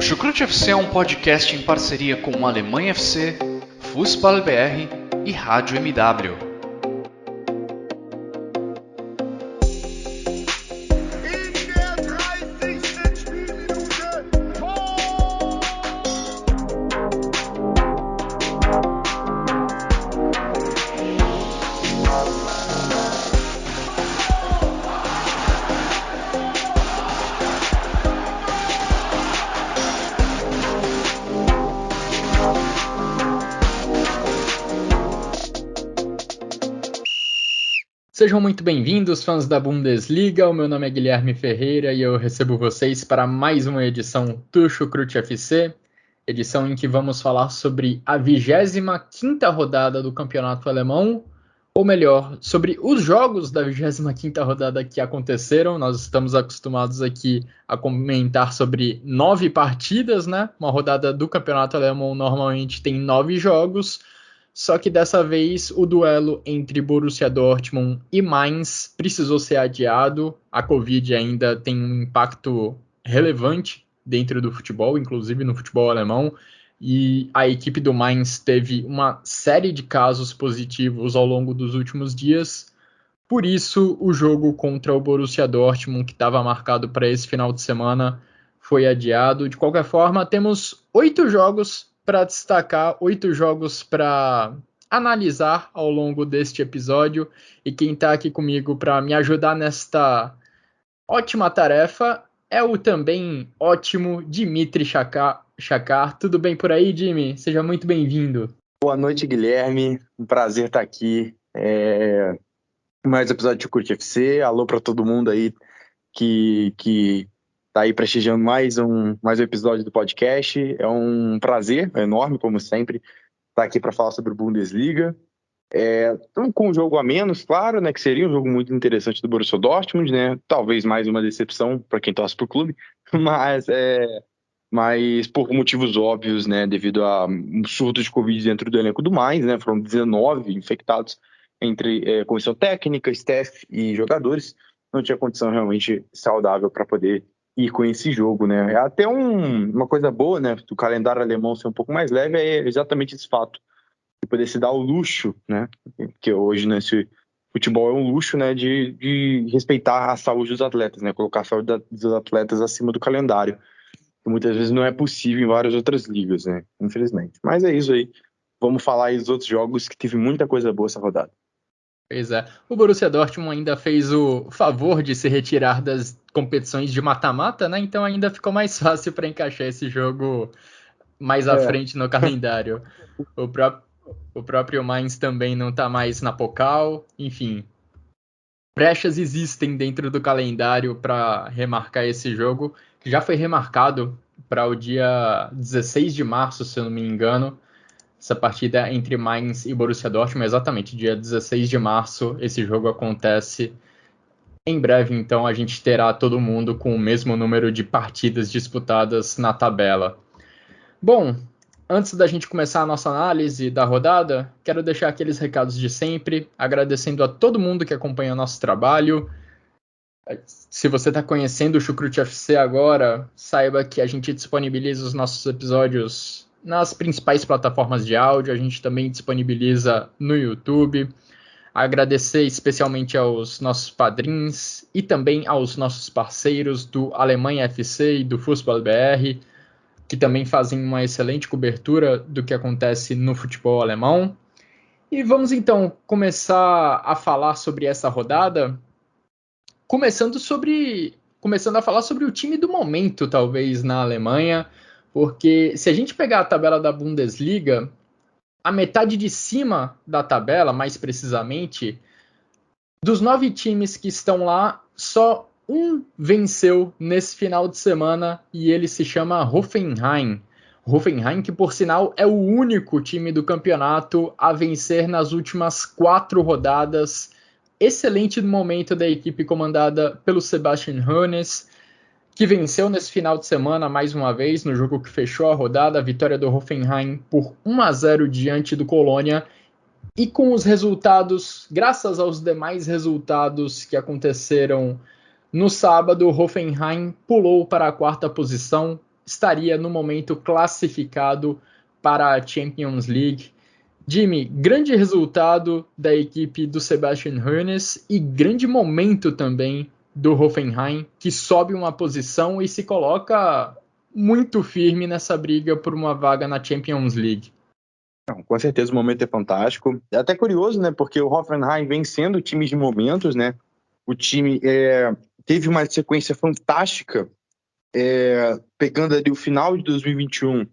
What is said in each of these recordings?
O Chucrute FC é um podcast em parceria com Alemanha FC, Fußball BR e Rádio MW. Sejam muito bem-vindos, fãs da Bundesliga. O meu nome é Guilherme Ferreira e eu recebo vocês para mais uma edição do Chucrute FC, edição em que vamos falar sobre a 25ª rodada do Campeonato Alemão, ou melhor, sobre os jogos da 25ª rodada que aconteceram. Nós estamos acostumados aqui a comentar sobre 9 partidas, né? Uma rodada do Campeonato Alemão normalmente tem 9 jogos. Só que dessa vez o duelo entre Borussia Dortmund e Mainz precisou ser adiado. A Covid ainda tem um impacto relevante dentro do futebol, inclusive no futebol alemão. E a equipe do Mainz teve uma série de casos positivos ao longo dos últimos dias. Por isso, o jogo contra o Borussia Dortmund, que estava marcado para esse final de semana, foi adiado. De qualquer forma, temos 8 jogos para destacar, 8 jogos para analisar ao longo deste episódio, e quem está aqui comigo para me ajudar nesta ótima tarefa é o também ótimo Dimitri Chacar. Tudo bem por aí, Jimmy? Seja muito bem-vindo. Boa noite, Guilherme. Um prazer estar aqui. Mais um episódio de Chucrute FC. Alô para todo mundo aí que tá aí prestigiando mais um episódio do podcast. É um prazer enorme, como sempre, estar aqui para falar sobre o Bundesliga. Então, com um jogo a menos, claro, né, que seria um jogo muito interessante do Borussia Dortmund, né? Talvez mais uma decepção para quem torce pro clube, mas por motivos óbvios, né, devido a um surto de Covid dentro do elenco do Mainz, né? Foram 19 infectados entre comissão técnica, staff e jogadores. Não tinha condição realmente saudável para poder ir com esse jogo, né? Até uma coisa boa, né, do calendário alemão ser um pouco mais leve é exatamente esse fato de poder se dar o luxo, né, que hoje nesse futebol é um luxo, né, de respeitar a saúde dos atletas, né, colocar a saúde dos atletas acima do calendário, que muitas vezes não é possível em várias outras ligas, né, infelizmente. Mas é isso aí. Vamos falar aí dos outros jogos, que teve muita coisa boa essa rodada. Pois é. O Borussia Dortmund ainda fez o favor de se retirar das competições de mata-mata, né? Então ainda ficou mais fácil para encaixar esse jogo mais à frente no calendário. O próprio Mainz também não está mais na Pokal. Enfim, brechas existem dentro do calendário para remarcar esse jogo, que já foi remarcado para o dia 16 de março, se eu não me engano. Essa partida entre Mainz e Borussia Dortmund, exatamente, dia 16 de março, esse jogo acontece. Em breve, então, a gente terá todo mundo com o mesmo número de partidas disputadas na tabela. Bom, antes da gente começar a nossa análise da rodada, quero deixar aqueles recados de sempre, agradecendo a todo mundo que acompanha o nosso trabalho. Se você está conhecendo o Chucrute FC agora, saiba que a gente disponibiliza os nossos episódios nas principais plataformas de áudio. A gente também disponibiliza no YouTube. Agradecer especialmente aos nossos padrinhos e também aos nossos parceiros do Alemanha FC e do Fußball BR, que também fazem uma excelente cobertura do que acontece no futebol alemão. E vamos então começar a falar sobre essa rodada, começando a falar sobre o time do momento, talvez, na Alemanha. Porque se a gente pegar a tabela da Bundesliga, a metade de cima da tabela, mais precisamente, dos 9 times que estão lá, só um venceu nesse final de semana e ele se chama Hoffenheim. Hoffenheim, que por sinal é o único time do campeonato a vencer nas últimas 4 rodadas. Excelente momento da equipe comandada pelo Sebastian Hoeneß, que venceu nesse final de semana mais uma vez no jogo que fechou a rodada, a vitória do Hoffenheim por 1-0 diante do Colônia. E com os resultados, graças aos demais resultados que aconteceram no sábado, o Hoffenheim pulou para a 4ª posição, estaria no momento classificado para a Champions League. Jimmy, grande resultado da equipe do Sebastian Hoeneß e grande momento também do Hoffenheim, que sobe uma posição e se coloca muito firme nessa briga por uma vaga na Champions League. Não, com certeza o momento é fantástico. É até curioso, né? Porque o Hoffenheim vem sendo time de momentos, né? O time teve uma sequência fantástica, pegando ali o final de 2021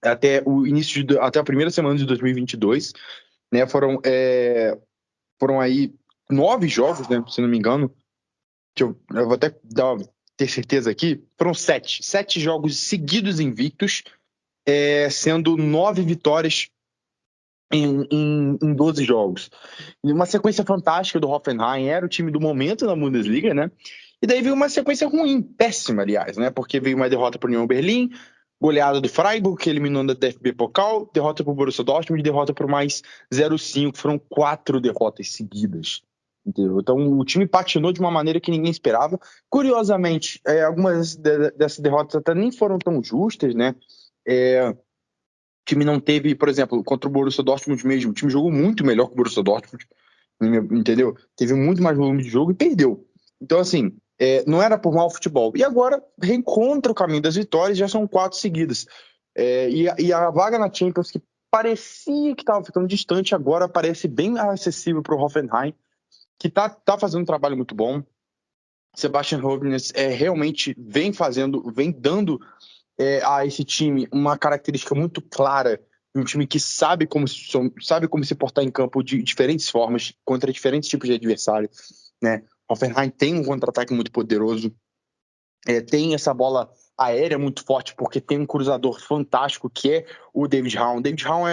até até a primeira semana de 2022, né? Foram aí 9 jogos, né? Se não me engano. Eu vou até ter certeza aqui. Foram 7 jogos seguidos invictos, sendo 9 vitórias em 12 jogos. Uma sequência fantástica do Hoffenheim, era o time do momento na Bundesliga, né? E daí veio uma sequência ruim, péssima, aliás, né? Porque veio uma derrota para o Union Berlim, goleada do Freiburg, que eliminou da DFB Pokal, derrota para o Borussia Dortmund e derrota por mais 0-5. Foram 4 derrotas seguidas. Entendeu? Então o time patinou de uma maneira que ninguém esperava. Curiosamente, algumas dessas derrotas até nem foram tão justas, né? O time não teve, por exemplo, contra o Borussia Dortmund mesmo, o time jogou muito melhor que o Borussia Dortmund, entendeu? Teve muito mais volume de jogo e perdeu. Então, assim, não era por mau futebol. E agora reencontra o caminho das vitórias, já são 4 seguidas. E a vaga na Champions, que parecia que estava ficando distante, agora parece bem acessível para o Hoffenheim, que tá fazendo um trabalho muito bom. Sebastian Hoeneß realmente vem dando a esse time uma característica muito clara, um time que sabe como se portar em campo de diferentes formas, contra diferentes tipos de adversário, né? Hoffenheim tem um contra-ataque muito poderoso, tem essa bola aérea muito forte, porque tem um cruzador fantástico, que é o David Raum. David Raum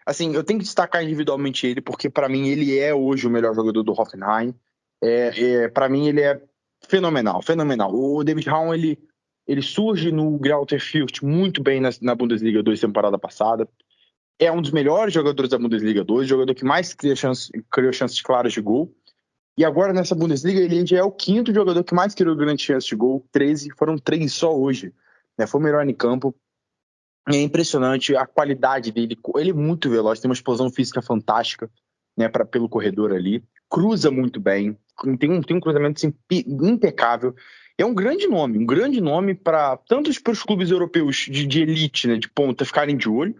assim, eu tenho que destacar individualmente ele, porque para mim ele é hoje o melhor jogador do Hoffenheim. Para mim ele é fenomenal. O David Raum, ele surge no Greuther Fürth muito bem na Bundesliga 2 temporada passada. É um dos melhores jogadores da Bundesliga 2, jogador que mais criou chances claras de gol. E agora nessa Bundesliga ele já é o 5º jogador que mais criou grandes chances de gol, 13, foram 3 só hoje. Né? Foi o melhor em campo. É impressionante a qualidade dele. Ele é muito veloz, tem uma explosão física fantástica, né, pelo corredor ali. Cruza muito bem, tem um cruzamento assim, impecável. É um grande nome para tanto para os clubes europeus de elite, né, de ponta, ficarem de olho,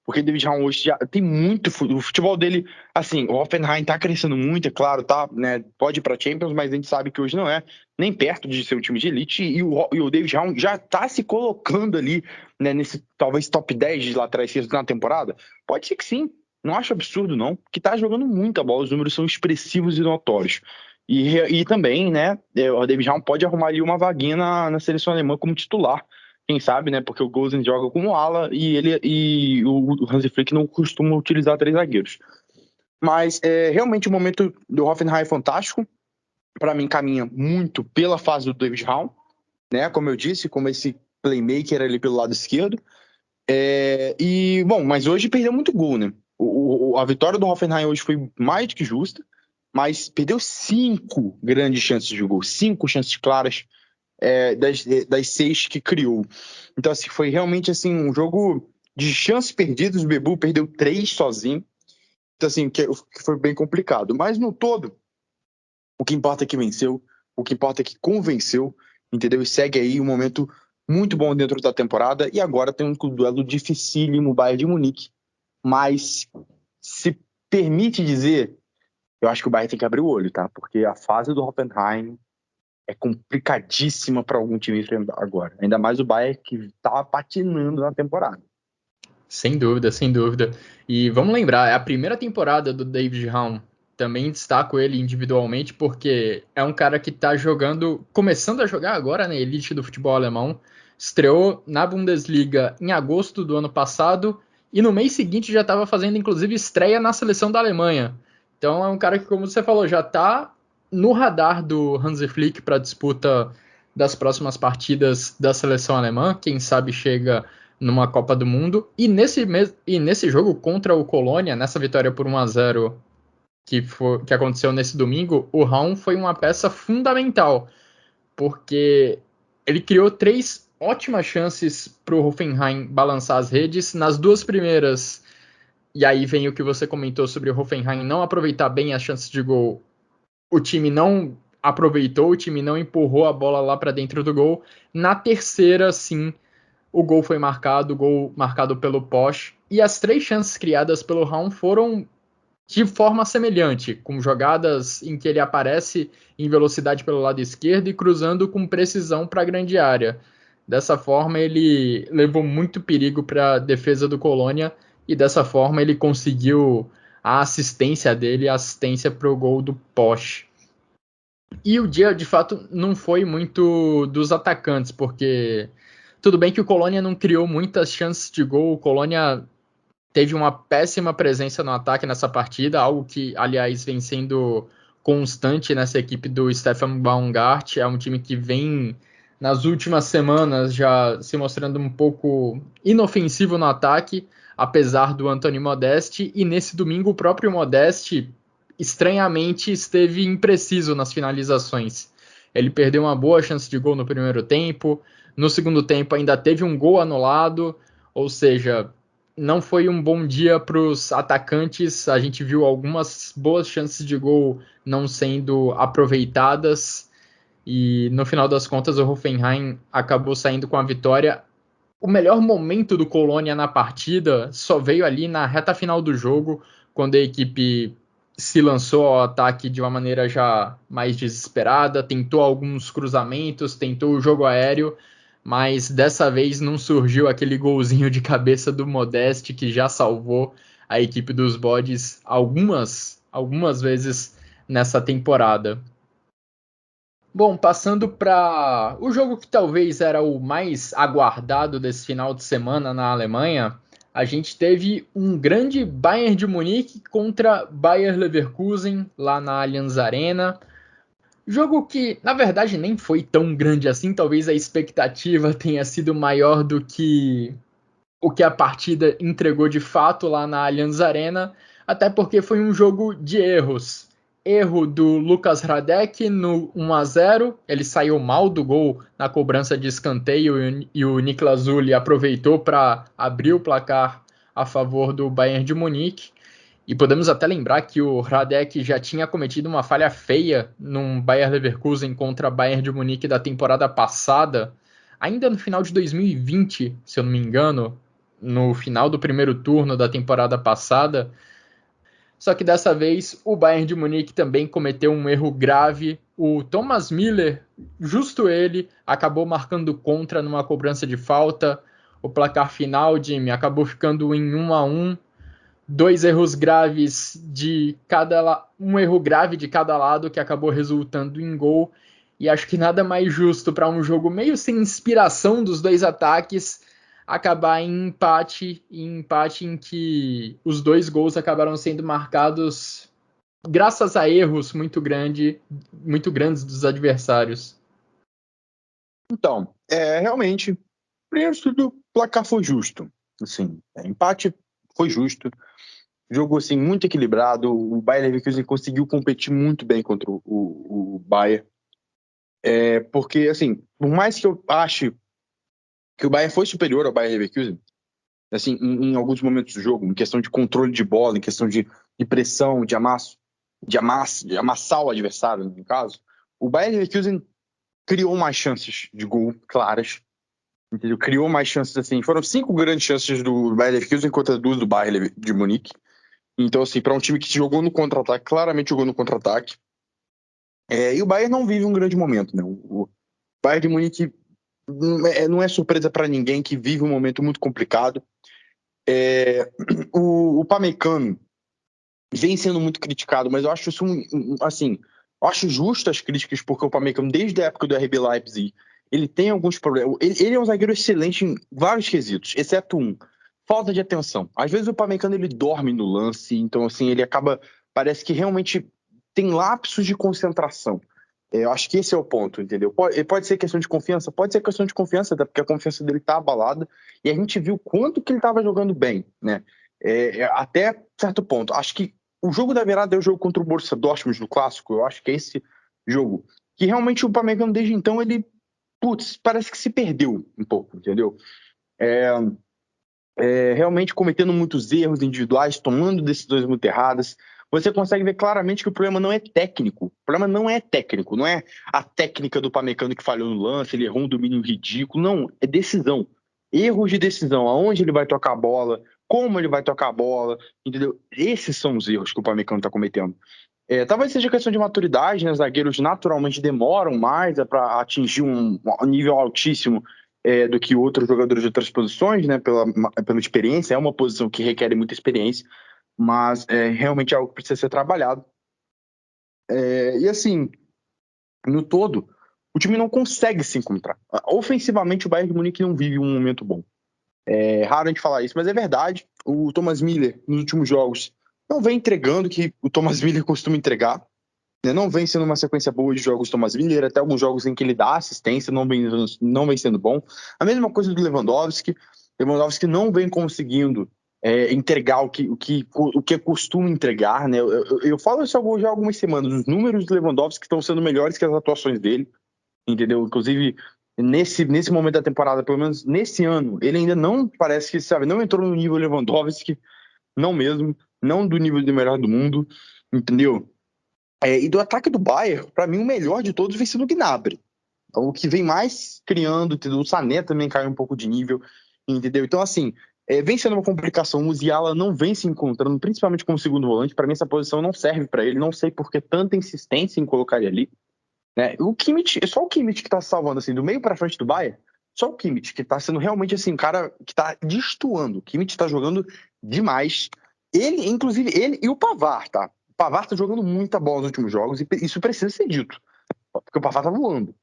porque o David Raum hoje já tem muito. O futebol dele, assim, o Hoffenheim tá crescendo muito, é claro, tá, né, pode ir para Champions, mas a gente sabe que hoje não é nem perto de ser um time de elite, e o David Raum já tá se colocando ali, né, nesse talvez top 10 de laterais na temporada. Pode ser que sim, não acho absurdo não, porque tá jogando muita bola, os números são expressivos e notórios. E também, né, o David Raum pode arrumar ali uma vaguinha na seleção alemã como titular, quem sabe, né, porque o Gosens joga como ala e o Hansi Flick não costuma utilizar 3 zagueiros. Mas realmente o momento do Hoffenheim é fantástico, para mim caminha muito pela fase do David Raum, né, como eu disse, como esse playmaker ali pelo lado esquerdo. Mas hoje perdeu muito gol, né? A vitória do Hoffenheim hoje foi mais do que justa, mas perdeu 5 grandes chances de gol, 5 chances claras das 6 que criou. Então, assim, foi realmente assim, um jogo de chances perdidas. O Bebu perdeu 3 sozinho. Então, assim, que foi bem complicado. Mas, no todo, o que importa é que venceu, o que importa é que convenceu, entendeu? E segue aí um momento muito bom dentro da temporada. E agora tem um duelo dificílimo, Bayern de Munique. Mas, se permite dizer, eu acho que o Bayern tem que abrir o olho, tá? Porque a fase do Hoffenheim é complicadíssima para algum time enfrentar agora. Ainda mais o Bayern, que estava patinando na temporada. Sem dúvida, sem dúvida. E vamos lembrar, é a primeira temporada do David Raum. Também destaco ele individualmente porque é um cara que está começando a jogar agora na elite do futebol alemão. Estreou na Bundesliga em agosto do ano passado e no mês seguinte já estava fazendo inclusive estreia na seleção da Alemanha. Então é um cara que, como você falou, já está no radar do Hansi Flick para a disputa das próximas partidas da seleção alemã. Quem sabe chega numa Copa do Mundo. E nesse jogo contra o Colônia, nessa vitória por 1-0 que aconteceu nesse domingo, o Raum foi uma peça fundamental, porque ele criou 3 ótimas chances para o Hoffenheim balançar as redes. Nas duas primeiras, e aí vem o que você comentou sobre o Hoffenheim não aproveitar bem as chances de gol. O time não aproveitou, o time não empurrou a bola lá para dentro do gol. Na terceira, sim, o gol foi marcado, o gol marcado pelo Posch. E as 3 chances criadas pelo Raum foram de forma semelhante, com jogadas em que ele aparece em velocidade pelo lado esquerdo e cruzando com precisão para a grande área. Dessa forma, ele levou muito perigo para a defesa do Colônia e dessa forma ele conseguiu a assistência dele, a assistência para o gol do Posch. E o dia, de fato, não foi muito dos atacantes, porque tudo bem que o Colônia não criou muitas chances de gol, o Colônia teve uma péssima presença no ataque nessa partida, algo que, aliás, vem sendo constante nessa equipe do Stefan Baumgart. É um time que vem, nas últimas semanas, já se mostrando um pouco inofensivo no ataque, apesar do Anthony Modeste, e nesse domingo o próprio Modeste, estranhamente, esteve impreciso nas finalizações. Ele perdeu uma boa chance de gol no primeiro tempo, no segundo tempo ainda teve um gol anulado, ou seja, não foi um bom dia para os atacantes. A gente viu algumas boas chances de gol não sendo aproveitadas e no final das contas o Hoffenheim acabou saindo com a vitória. O melhor momento do Colônia na partida só veio ali na reta final do jogo, quando a equipe se lançou ao ataque de uma maneira já mais desesperada, tentou alguns cruzamentos, tentou o jogo aéreo, mas dessa vez não surgiu aquele golzinho de cabeça do Modeste que já salvou a equipe dos Bodes algumas vezes nessa temporada. Bom, passando para o jogo que talvez era o mais aguardado desse final de semana na Alemanha, a gente teve um grande Bayern de Munique contra Bayer Leverkusen lá na Allianz Arena. Jogo que, na verdade, nem foi tão grande assim. Talvez a expectativa tenha sido maior do que o que a partida entregou de fato lá na Allianz Arena, até porque foi um jogo de erros. Erro do Lucas Hradek no 1-0, ele saiu mal do gol na cobrança de escanteio e o Niklas Zuli aproveitou para abrir o placar a favor do Bayern de Munique. E podemos até lembrar que o Hradek já tinha cometido uma falha feia num Bayer Leverkusen contra Bayern de Munique da temporada passada, ainda no final de 2020, se eu não me engano, no final do primeiro turno da temporada passada. Só que dessa vez o Bayern de Munique também cometeu um erro grave. O Thomas Müller, justo ele, acabou marcando contra numa cobrança de falta. O placar final, Jimmy, acabou ficando em 1-1. 2 erros graves um erro grave de cada lado que acabou resultando em gol. E acho que nada mais justo para um jogo meio sem inspiração dos dois ataques acabar em empate em que os 2 gols acabaram sendo marcados graças a erros muito grandes dos adversários. Então, realmente, primeiro de tudo, o placar foi justo. Assim, empate foi justo. Jogo assim, muito equilibrado. O Bayer Leverkusen conseguiu competir muito bem contra o Bayern. Porque, assim, por mais que eu ache que o Bayern foi superior ao Bayer Leverkusen, assim, em alguns momentos do jogo, em questão de controle de bola, em questão de pressão, de amassar o adversário, no caso, o Bayer Leverkusen criou mais chances de gol claras, entendeu? Criou mais chances, assim, foram 5 grandes chances do Bayer Leverkusen contra 2 do Bayern de Munique. Então, assim, para um time que jogou no contra-ataque, claramente jogou no contra-ataque. E o Bayern não vive um grande momento, né? O Bayern de Munique não é surpresa para ninguém que vive um momento muito complicado. O Upamecano vem sendo muito criticado, mas eu acho isso assim, eu acho justo as críticas, porque o Upamecano, desde a época do RB Leipzig, ele tem alguns problemas. Ele é um zagueiro excelente em vários quesitos, exceto falta de atenção. Às vezes o Upamecano ele dorme no lance, então assim, ele acaba, parece que realmente tem lapsos de concentração. Eu acho que esse é o ponto, entendeu? Pode ser questão de confiança? Pode ser questão de confiança, até porque a confiança dele tá abalada, e a gente viu quanto que ele estava jogando bem, né? Até certo ponto. Acho que o jogo da virada é o jogo contra o Borussia Dortmund no Clássico, eu acho que é esse jogo. Que realmente o Upamecano, desde então, ele putz, parece que se perdeu um pouco, entendeu? Realmente cometendo muitos erros individuais, tomando decisões muito erradas. Você consegue ver claramente que o problema não é técnico. O problema não é técnico, não é a técnica do Upamecano que falhou no lance, ele errou um domínio ridículo. Não, é decisão. Erros de decisão, aonde ele vai tocar a bola, como ele vai tocar a bola, entendeu? Esses são os erros que o Upamecano está cometendo. Talvez seja questão de maturidade, né? Zagueiros naturalmente demoram mais para atingir um nível altíssimo do que outros jogadores de outras posições, né? Pela experiência, é uma posição que requer muita experiência, mas realmente é algo que precisa ser trabalhado. E assim, no todo, o time não consegue se encontrar. Ofensivamente, o Bayern de Munique não vive um momento bom. É raro a gente falar isso, mas é verdade. O Thomas Müller, nos últimos jogos, não vem entregando o que o Thomas Müller costuma entregar. Né? Não vem sendo uma sequência boa de jogos do Thomas Müller, até alguns jogos em que ele dá assistência, não vem sendo bom. A mesma coisa do Lewandowski. Lewandowski não vem conseguindo entregar o que costuma entregar. Né? Eu falo isso já há algumas semanas. Os números do Lewandowski estão sendo melhores que as atuações dele. Entendeu? Inclusive, nesse momento da temporada, pelo menos nesse ano, ele ainda não parece que, sabe, não entrou no nível Lewandowski, não mesmo, não do nível de melhor do mundo, entendeu? E do ataque do Bayern, para mim, o melhor de todos vem sendo o Gnabry. O que vem mais criando, entendeu? O Sané também caiu um pouco de nível, entendeu? Então, assim, vem sendo uma complicação. O Musiala não vem se encontrando, principalmente como segundo volante. Para mim, essa posição não serve para ele. Não sei por que tanta insistência em colocar ele ali. Né? O Kimmich, só o Kimmich que tá salvando, assim, do meio para frente do Bayern, só o Kimmich que tá sendo realmente, assim, um cara que tá destoando. O Kimmich tá jogando demais. Inclusive, ele e o Pavard, tá? O Pavard tá jogando muita bola nos últimos jogos e isso precisa ser dito, porque o Pavard tá voando.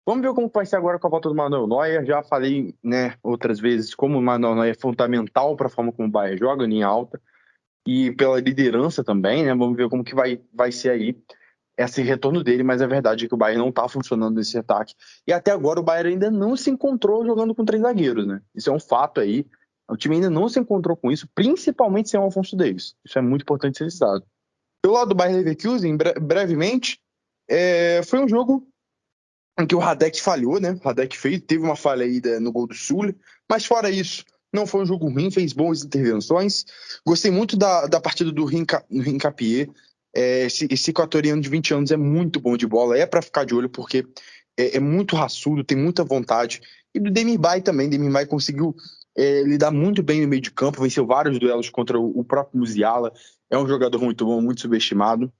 Vamos ver como vai ser agora com a volta do Manuel Neuer. Já falei, né, outras vezes, como o Manuel Neuer é fundamental para a forma como o Bayern joga, linha alta, e pela liderança também, né? Vamos ver como que vai ser aí esse retorno dele, mas é verdade que o Bayern não tá funcionando nesse ataque. E até agora o Bayern ainda não se encontrou jogando com 3 zagueiros, né? Isso é um fato aí. O time ainda não se encontrou com isso, principalmente sem o Alphonso Davies. Isso é muito importante ser citado. Pelo lado do Bayern Leverkusen, brevemente, foi um jogo em que o Radek falhou, né? O Radek teve uma falha aí no gol do Sul, mas fora isso, não foi um jogo ruim, fez boas intervenções. Gostei muito da partida do Hincapié. Esse equatoriano de 20 anos é muito bom de bola, é para ficar de olho porque é muito raçudo, tem muita vontade. E do Demirbay também, Demirbay conseguiu lidar muito bem no meio de campo, venceu vários duelos contra o próprio Musiala, é um jogador muito bom, muito subestimado.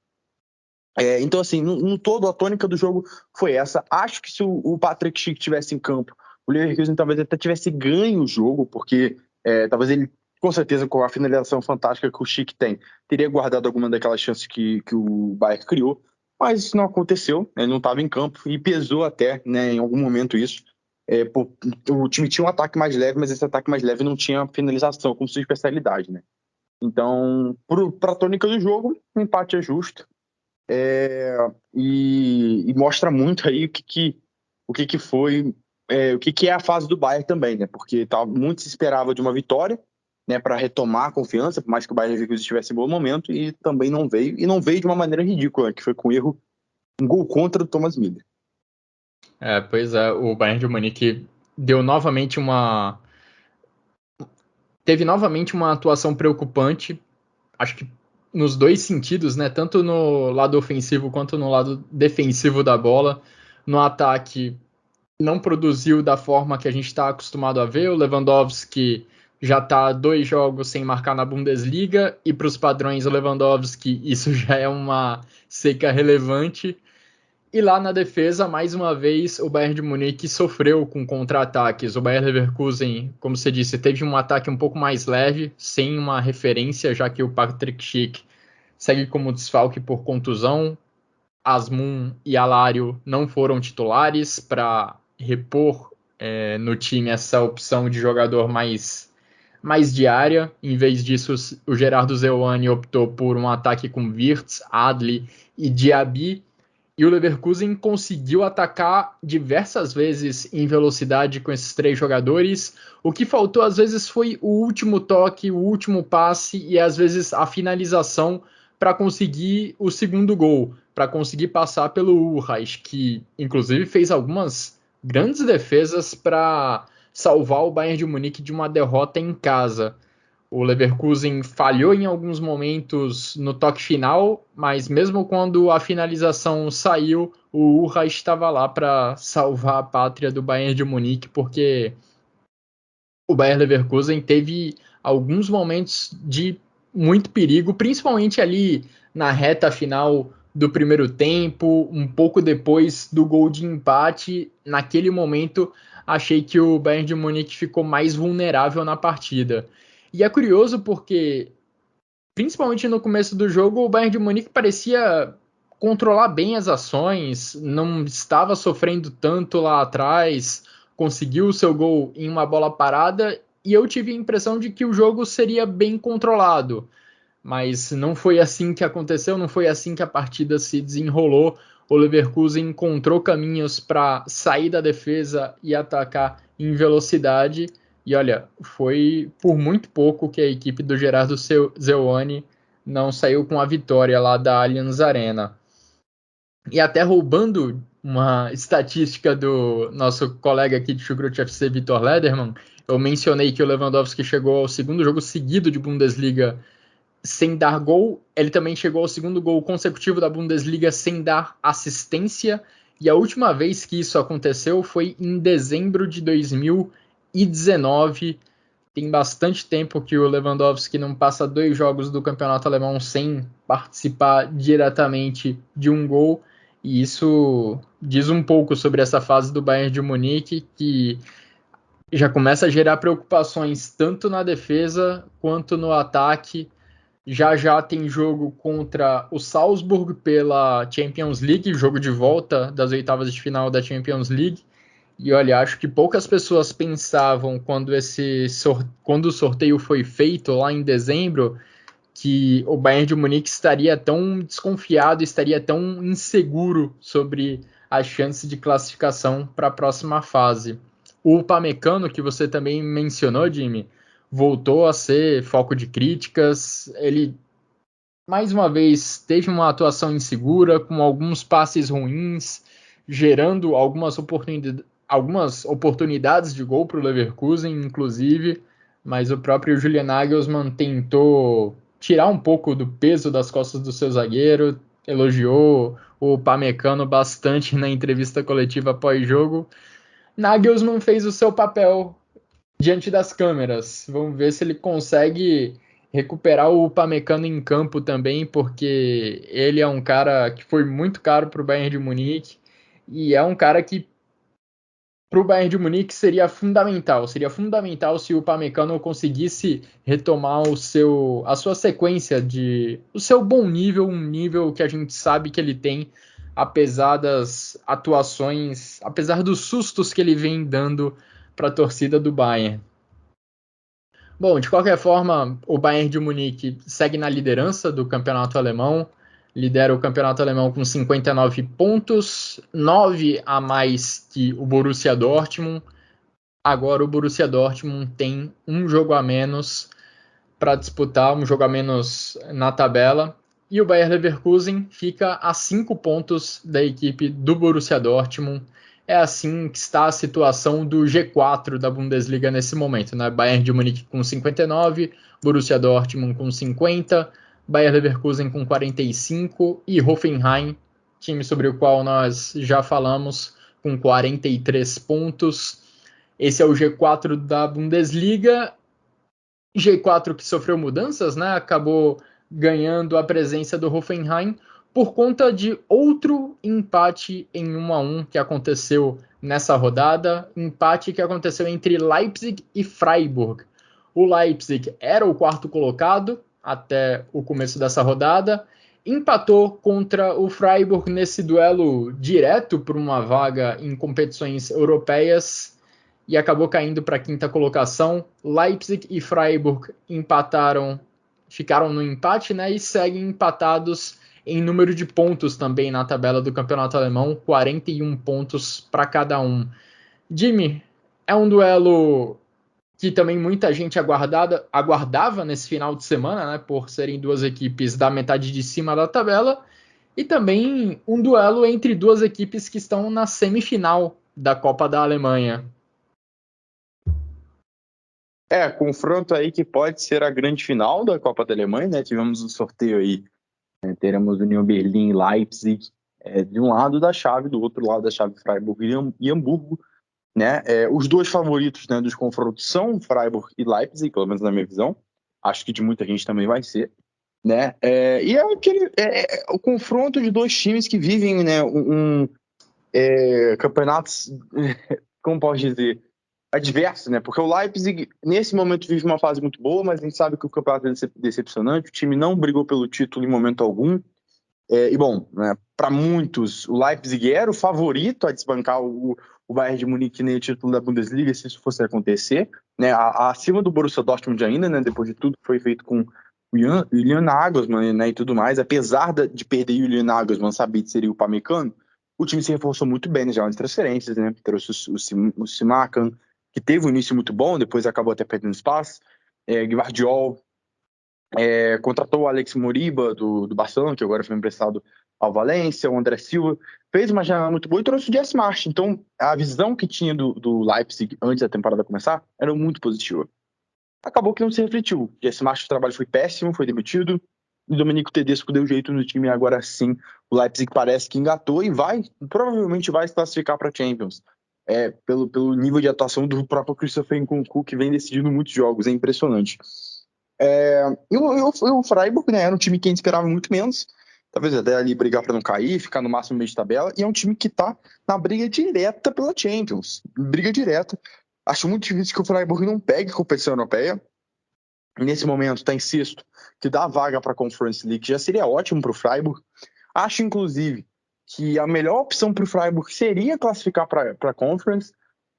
Então, assim, no todo, a tônica do jogo foi essa. Acho que se o Patrick Schick estivesse em campo, o Leverkusen talvez até tivesse ganho o jogo, porque talvez ele, com certeza, com a finalização fantástica que o Schick tem, teria guardado alguma daquelas chances que o Bayern criou, mas isso não aconteceu, ele não estava em campo e pesou até, né, em algum momento isso. O time tinha um ataque mais leve, mas esse ataque mais leve não tinha finalização como sua especialidade, né? Então, para a tônica do jogo, o empate é justo. E mostra muito aí o que foi, o que é a fase do Bayern também, né? Porque muito se esperava de uma vitória, né, para retomar a confiança, por mais que o Bayern Leverkusen estivesse em bom momento, e também não veio, e não veio de uma maneira ridícula, que foi com erro, um gol contra o Thomas Müller. Pois é, o Bayern de Munique teve novamente uma atuação preocupante, acho que nos dois sentidos, né? Tanto no lado ofensivo quanto no lado defensivo da bola. No ataque, não produziu da forma que a gente está acostumado a ver. O Lewandowski já está 2 jogos sem marcar na Bundesliga, e para os padrões do Lewandowski isso já é uma seca relevante. E lá na defesa, mais uma vez, o Bayern de Munique sofreu com contra-ataques. O Bayern Leverkusen, como você disse, teve um ataque um pouco mais leve, sem uma referência, já que o Patrick Schick segue como desfalque por contusão. Asmun e Alário não foram titulares para repor no time essa opção de jogador mais diária. Em vez disso, o Gerardo Zewani optou por um ataque com Wirtz, Adli e Diaby. E o Leverkusen conseguiu atacar diversas vezes em velocidade com esses 3 jogadores. O que faltou às vezes foi o último toque, o último passe e às vezes a finalização para conseguir o segundo gol, para conseguir passar pelo Ulreich, que inclusive fez algumas grandes defesas para salvar o Bayern de Munique de uma derrota em casa. O Leverkusen falhou em alguns momentos no toque final, mas mesmo quando a finalização saiu, o Ulreich estava lá para salvar a pátria do Bayern de Munique, porque o Bayer Leverkusen teve alguns momentos de muito perigo, principalmente ali na reta final do primeiro tempo, um pouco depois do gol de empate. Naquele momento, achei que o Bayern de Munique ficou mais vulnerável na partida. E é curioso porque, principalmente no começo do jogo, o Bayern de Munique parecia controlar bem as ações, não estava sofrendo tanto lá atrás, conseguiu o seu gol em uma bola parada, e eu tive a impressão de que o jogo seria bem controlado. Mas não foi assim que aconteceu, não foi assim que a partida se desenrolou. O Leverkusen encontrou caminhos para sair da defesa e atacar em velocidade. E olha, foi por muito pouco que a equipe do Gerardo Zewani não saiu com a vitória lá da Allianz Arena. E até roubando uma estatística do nosso colega aqui de Chucrut FC, Vitor Lederman, eu mencionei que o Lewandowski chegou ao segundo jogo seguido de Bundesliga sem dar gol. Ele também chegou ao segundo gol consecutivo da Bundesliga sem dar assistência. E a última vez que isso aconteceu foi em dezembro de 2019. Tem bastante tempo que o Lewandowski não passa 2 jogos do campeonato alemão sem participar diretamente de um gol. E isso diz um pouco sobre essa fase do Bayern de Munique, que já começa a gerar preocupações tanto na defesa quanto no ataque. Já tem jogo contra o Salzburg pela Champions League, jogo de volta das oitavas de final da Champions League. E olha, acho que poucas pessoas pensavam quando o sorteio foi feito lá em dezembro que o Bayern de Munique estaria tão desconfiado, estaria tão inseguro sobre as chances de classificação para a próxima fase. O Upamecano, que você também mencionou, Jimmy, voltou a ser foco de críticas. Ele, mais uma vez, teve uma atuação insegura, com alguns passes ruins, gerando algumas oportunidades de gol para o Leverkusen, inclusive, mas o próprio Julian Nagelsmann tentou tirar um pouco do peso das costas do seu zagueiro, elogiou o Upamecano bastante na entrevista coletiva pós-jogo. Nagelsmann fez o seu papel diante das câmeras. Vamos ver se ele consegue recuperar o Upamecano em campo também, porque ele é um cara que foi muito caro para o Bayern de Munique e é um cara que para o Bayern de Munique seria fundamental se o Upamecano conseguisse retomar a sua sequência o seu bom nível, um nível que a gente sabe que ele tem, apesar das atuações, apesar dos sustos que ele vem dando para a torcida do Bayern. Bom, de qualquer forma, o Bayern de Munique segue na liderança do campeonato alemão, lidera o campeonato alemão com 59 pontos, 9 a mais que o Borussia Dortmund. Agora o Borussia Dortmund tem um jogo a menos para disputar, um jogo a menos na tabela. E o Bayer Leverkusen fica a 5 pontos da equipe do Borussia Dortmund. É assim que está a situação do G4 da Bundesliga nesse momento, né? Bayern de Munique com 59, Borussia Dortmund com 50, Bayer Leverkusen com 45 e Hoffenheim, time sobre o qual nós já falamos, com 43 pontos. Esse é o G4 da Bundesliga. G4 que sofreu mudanças, né? Acabou ganhando a presença do Hoffenheim por conta de outro empate em 1-1 que aconteceu nessa rodada. Empate que aconteceu entre Leipzig e Freiburg. O Leipzig era o quarto colocado até o começo dessa rodada, empatou contra o Freiburg nesse duelo direto por uma vaga em competições europeias e acabou caindo para a quinta colocação. Leipzig e Freiburg empataram, ficaram no empate, né, e seguem empatados em número de pontos também na tabela do campeonato alemão, 41 pontos para cada um. Jimmy, é um duelo que também muita gente aguardava nesse final de semana, né, por serem duas equipes da metade de cima da tabela, e também um duelo entre duas equipes que estão na semifinal da Copa da Alemanha. Confronto aí que pode ser a grande final da Copa da Alemanha, né? Tivemos um sorteio aí, né? Teremos União Berlim e Leipzig de um lado da chave, do outro lado da chave Freiburg e Hamburgo, né? Os dois favoritos, né, dos confrontos são Freiburg e Leipzig, pelo menos na minha visão. Acho que de muita gente também vai ser, né? E o confronto de dois times que vivem, né, campeonatos, como posso dizer, adverso, né? Porque o Leipzig, nesse momento, vive uma fase muito boa, mas a gente sabe que o campeonato é decepcionante, o time não brigou pelo título em momento algum. Bom, né, para muitos, o Leipzig era o favorito a desbancar o Bayern de Munique nem o título da Bundesliga, se isso fosse acontecer, né? Acima do Borussia Dortmund ainda, né? Depois de tudo que foi feito com o Julian Nagelsmann, né, e tudo mais, apesar de perder o Julian Nagelsmann, sabia que seria o Pamecano, o time se reforçou muito bem nas jogos de transferências, né? Trouxe o Simakan, que teve um início muito bom, depois acabou até perdendo espaço. Gvardiol contratou o Alex Moriba do Barcelona, que agora foi emprestado ao Valência, o André Silva, fez uma janela muito boa e trouxe o Jesse Marsch. Então, a visão que tinha do Leipzig antes da temporada começar era muito positiva. Acabou que não se refletiu. O Jesse Marsch, o trabalho foi péssimo, foi demitido, e o Domenico Tedesco deu jeito no time, e agora sim o Leipzig parece que engatou e provavelmente vai se classificar para a Champions. Pelo nível de atuação do próprio Christopher Nkunku, que vem decidindo muitos jogos, é impressionante. E o Freiburg, né, era um time que a gente esperava muito menos, talvez até ali brigar para não cair, ficar no máximo meio de tabela, e é um time que está na briga direta pela Champions, briga direta. Acho muito difícil que o Freiburg não pegue competição europeia. Nesse momento está em sexto, que dá vaga para a Conference League, já seria ótimo para o Freiburg. Acho, inclusive, que a melhor opção para o Freiburg seria classificar para a Conference.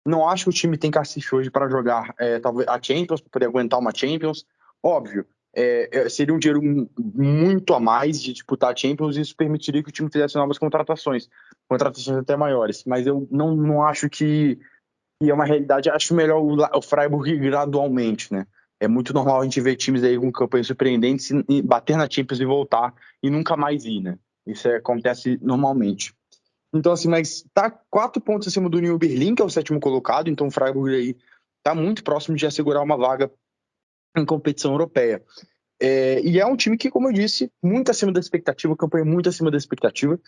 Não acho que o time tem cacife hoje para jogar talvez a Champions, para poder aguentar uma Champions. Óbvio, seria um dinheiro muito a mais de disputar a Champions, e isso permitiria que o time fizesse novas contratações até maiores. Mas eu não acho que é uma realidade. Acho melhor o Freiburg gradualmente, né? É muito normal a gente ver times aí com campanhas surpreendentes e bater na Champions e voltar e nunca mais ir, né? Isso acontece normalmente. Então, assim, mas tá 4 pontos acima do Union Berlin, que é o 7º colocado, então o Freiburg aí tá muito próximo de assegurar uma vaga em competição europeia. E é um time que, como eu disse, muito acima da expectativa, campanha muito acima da expectativa.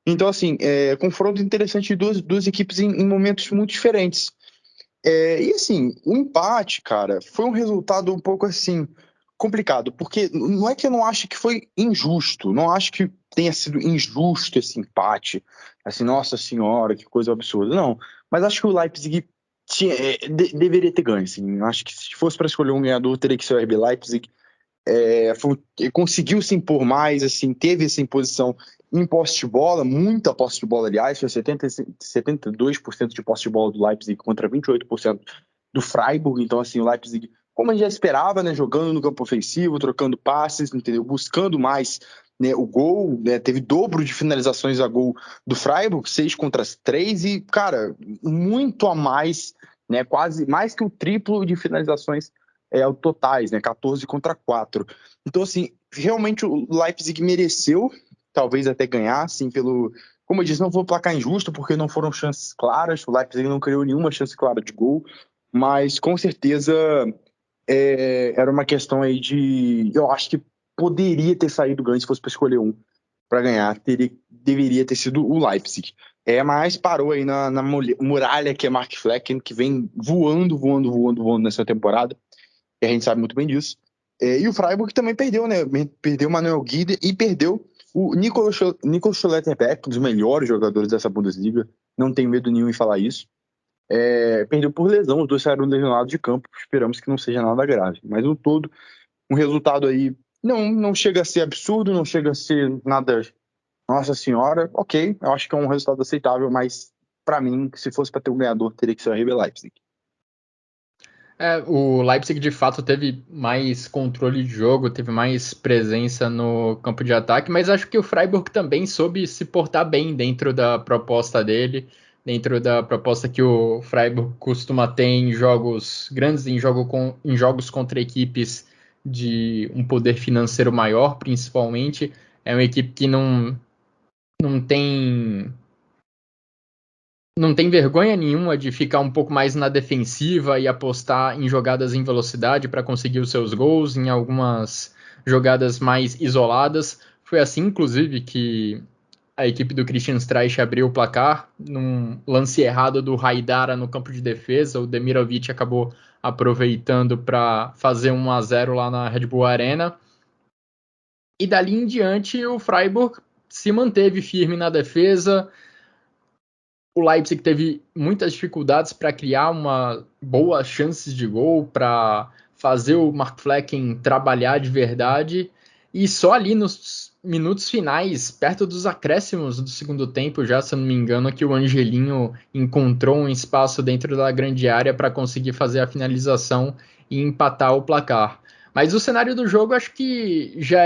Então, assim, confronto interessante de duas equipes em momentos muito diferentes. E assim, o empate, cara, foi um resultado um pouco assim, complicado, porque não é que eu não acho que foi injusto, não acho que tenha sido injusto esse empate, assim, nossa senhora, que coisa absurda, não, mas acho que o Leipzig deveria ter ganho, assim, acho que se fosse para escolher um ganhador, teria que ser o RB Leipzig. Conseguiu se impor mais, assim, teve essa imposição em posse de bola, muita posse de bola, aliás, foi 72% de posse de bola do Leipzig contra 28% do Freiburg. Então, assim, o Leipzig, como a gente já esperava, né, jogando no campo ofensivo, trocando passes, entendeu? Buscando mais, né, o gol, né, teve dobro de finalizações a gol do Freiburg, 6 contra 3, e, cara, muito a mais, né, quase mais que o triplo de finalizações totais, né, 14 contra 4. Então, assim, realmente o Leipzig mereceu, talvez até ganhar, assim, como eu disse, não foi um placar injusto, porque não foram chances claras, o Leipzig não criou nenhuma chance clara de gol, mas com certeza era uma questão aí eu acho que poderia ter saído ganho se fosse para escolher um para ganhar, deveria ter sido o Leipzig. Mas parou aí na muralha que é Mark Flecken, que vem voando nessa temporada, e a gente sabe muito bem disso. E o Freiburg também perdeu, né? Perdeu o Manuel Guider e perdeu o Nico Schlotterbeck, um dos melhores jogadores dessa Bundesliga. Não tenho medo nenhum em falar isso. Perdeu por lesão, os dois saíram lesionados de campo. Esperamos que não seja nada grave. Mas no todo, um resultado aí não chega a ser absurdo, não chega a ser nada. Nossa senhora, ok, eu acho que é um resultado aceitável, mas para mim, se fosse para ter um ganhador, teria que ser o RB Leipzig. O Leipzig de fato teve mais controle de jogo, teve mais presença no campo de ataque, mas acho que o Freiburg também soube se portar bem dentro da proposta dele, dentro da proposta que o Freiburg costuma ter em jogos grandes, em jogos contra equipes de um poder financeiro maior, principalmente. É uma equipe que não tem não tem vergonha nenhuma de ficar um pouco mais na defensiva e apostar em jogadas em velocidade para conseguir os seus gols, em algumas jogadas mais isoladas. Foi assim, inclusive, que a equipe do Christian Streich abriu o placar num lance errado do Haidara no campo de defesa. O Demirovic acabou aproveitando para fazer 1-0 lá na Red Bull Arena. E dali em diante o Freiburg se manteve firme na defesa. O Leipzig teve muitas dificuldades para criar boas chances de gol, para fazer o Mark Flecken trabalhar de verdade. E só ali nos minutos finais, perto dos acréscimos do segundo tempo, já se eu não me engano, que o Angelinho encontrou um espaço dentro da grande área para conseguir fazer a finalização e empatar o placar. Mas o cenário do jogo acho que já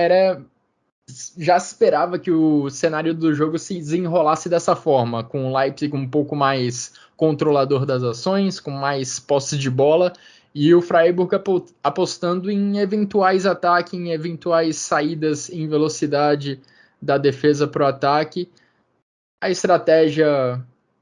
se esperava que o cenário do jogo se desenrolasse dessa forma, com o Leipzig um pouco mais controlador das ações, com mais posse de bola, e o Freiburg apostando em eventuais ataques, em eventuais saídas em velocidade da defesa para o ataque. A estratégia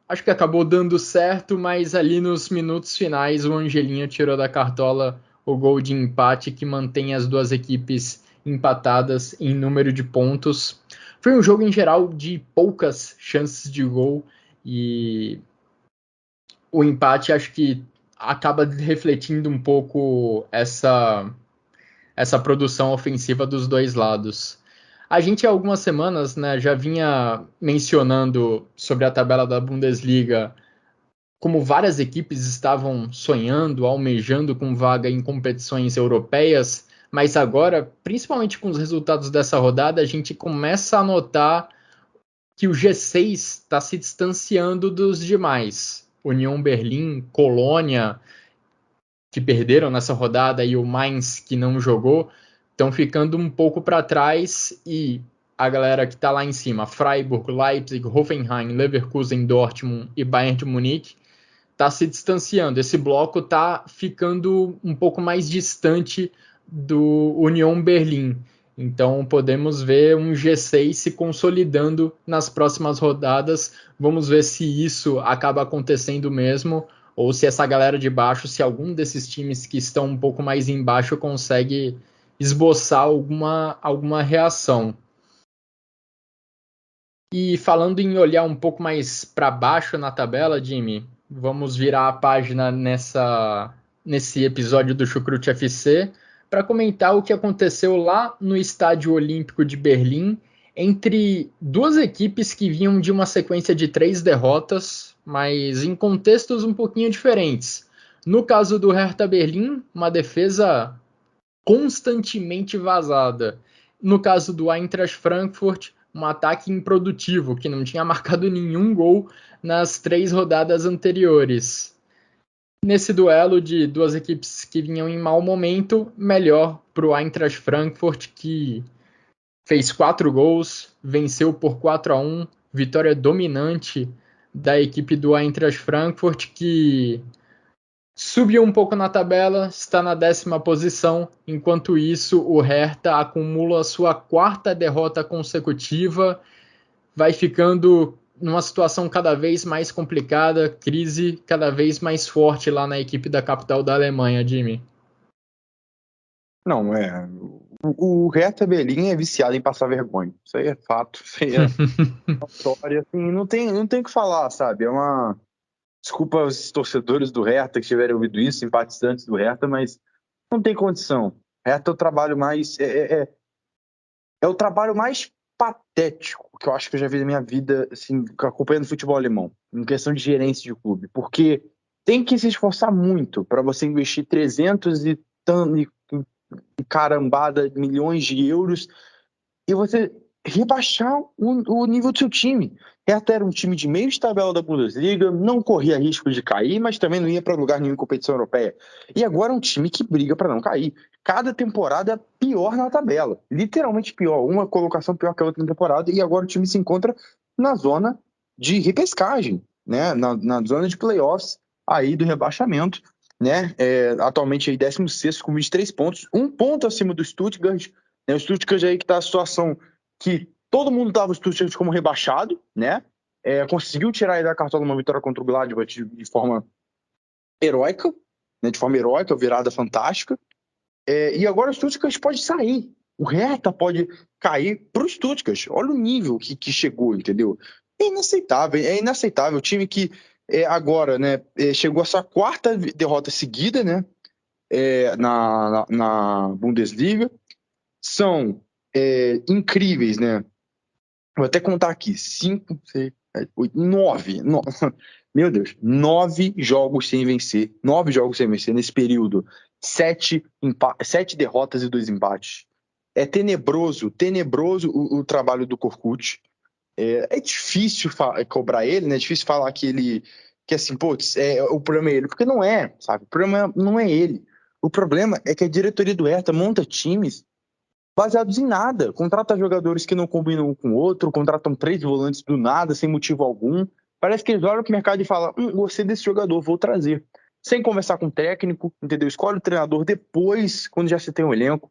acho que acabou dando certo, mas ali nos minutos finais o Angelinho tirou da cartola o gol de empate que mantém as duas equipes empatadas em número de pontos. Foi um jogo em geral de poucas chances de gol e o empate acho que acaba refletindo um pouco essa produção ofensiva dos dois lados. A gente há algumas semanas, né, já vinha mencionando sobre a tabela da Bundesliga como várias equipes estavam sonhando, almejando com vaga em competições europeias, mas agora, principalmente com os resultados dessa rodada, a gente começa a notar que o G6 está se distanciando dos demais. União Berlim, Colônia, que perderam nessa rodada, e o Mainz, que não jogou, estão ficando um pouco para trás, e a galera que está lá em cima, Freiburg, Leipzig, Hoffenheim, Leverkusen, Dortmund e Bayern de Munique, está se distanciando. Esse bloco está ficando um pouco mais distante do União Berlim. Então podemos ver um G6 se consolidando nas próximas rodadas. Vamos ver se isso acaba acontecendo mesmo, ou se essa galera de baixo, se algum desses times que estão um pouco mais embaixo consegue esboçar alguma reação. E falando em olhar um pouco mais para baixo na tabela, Jimmy, vamos virar a página nesse episódio do Chucrute FC para comentar o que aconteceu lá no Estádio Olímpico de Berlim entre duas equipes que vinham de uma sequência de 3 derrotas, mas em contextos um pouquinho diferentes. No caso do Hertha Berlim, uma defesa constantemente vazada. No caso do Eintracht Frankfurt, um ataque improdutivo, que não tinha marcado nenhum gol nas 3 rodadas anteriores. Nesse duelo de duas equipes que vinham em mau momento, melhor para o Eintracht Frankfurt, que fez 4 gols, venceu por 4-1, vitória dominante da equipe do Eintracht Frankfurt, que subiu um pouco na tabela, está na 10ª posição. Enquanto isso, o Hertha acumula a sua 4ª derrota consecutiva, vai ficando numa situação cada vez mais complicada, crise cada vez mais forte lá na equipe da capital da Alemanha, Jimmy. Não, o Hertha Berlim é viciado em passar vergonha. Isso aí é fato, isso aí é uma história, assim, não tem o que falar, sabe? Desculpa os torcedores do Hertha que tiverem ouvido isso, simpatizantes do Hertha, mas não tem condição. Hertha é o trabalho mais é o trabalho mais patético que eu acho que eu já vi na minha vida, assim, acompanhando futebol alemão, em questão de gerência de clube, porque tem que se esforçar muito para você investir 300 e carambada milhões de euros e você rebaixar o nível do seu time. Hertha era um time de meio de tabela da Bundesliga, não corria risco de cair, mas também não ia para lugar nenhum em competição europeia. E agora é um time que briga para não cair. Cada temporada é pior na tabela, literalmente pior, uma colocação pior que a outra temporada, e agora o time se encontra na zona de repescagem, né? na zona de playoffs aí do rebaixamento, né? Atualmente aí 16º com 23 pontos, 1 ponto acima do Stuttgart, né? O Stuttgart aí que está a situação que todo mundo dava o Stuttgart como rebaixado, né? conseguiu tirar aí da cartola uma vitória contra o Gladbach de forma heróica, né, de forma heróica, virada fantástica. E agora o Stuttgart pode sair. O Hertha pode cair para o Stuttgart. Olha o nível que chegou, entendeu? É inaceitável. O time que agora, né, chegou a sua 4ª derrota seguida, né, na Bundesliga. São incríveis, né? Vou até contar aqui. 5, 6, 8, 9. Meu Deus, 9 jogos sem vencer. 9 jogos sem vencer nesse período. 7 derrotas e 2 empates. É tenebroso o trabalho do Korkut. É difícil cobrar ele, né? É difícil falar que assim, putz, o problema é ele. Porque não é, sabe? O problema não é ele. O problema é que a diretoria do Hertha monta times baseados em nada. Contrata jogadores que não combinam um com o outro, contratam 3 volantes do nada, sem motivo algum. Parece que eles olham pro mercado e falam, gostei desse jogador, vou trazer. Sem conversar com o técnico, entendeu? Escolhe o treinador depois, quando já se tem um elenco.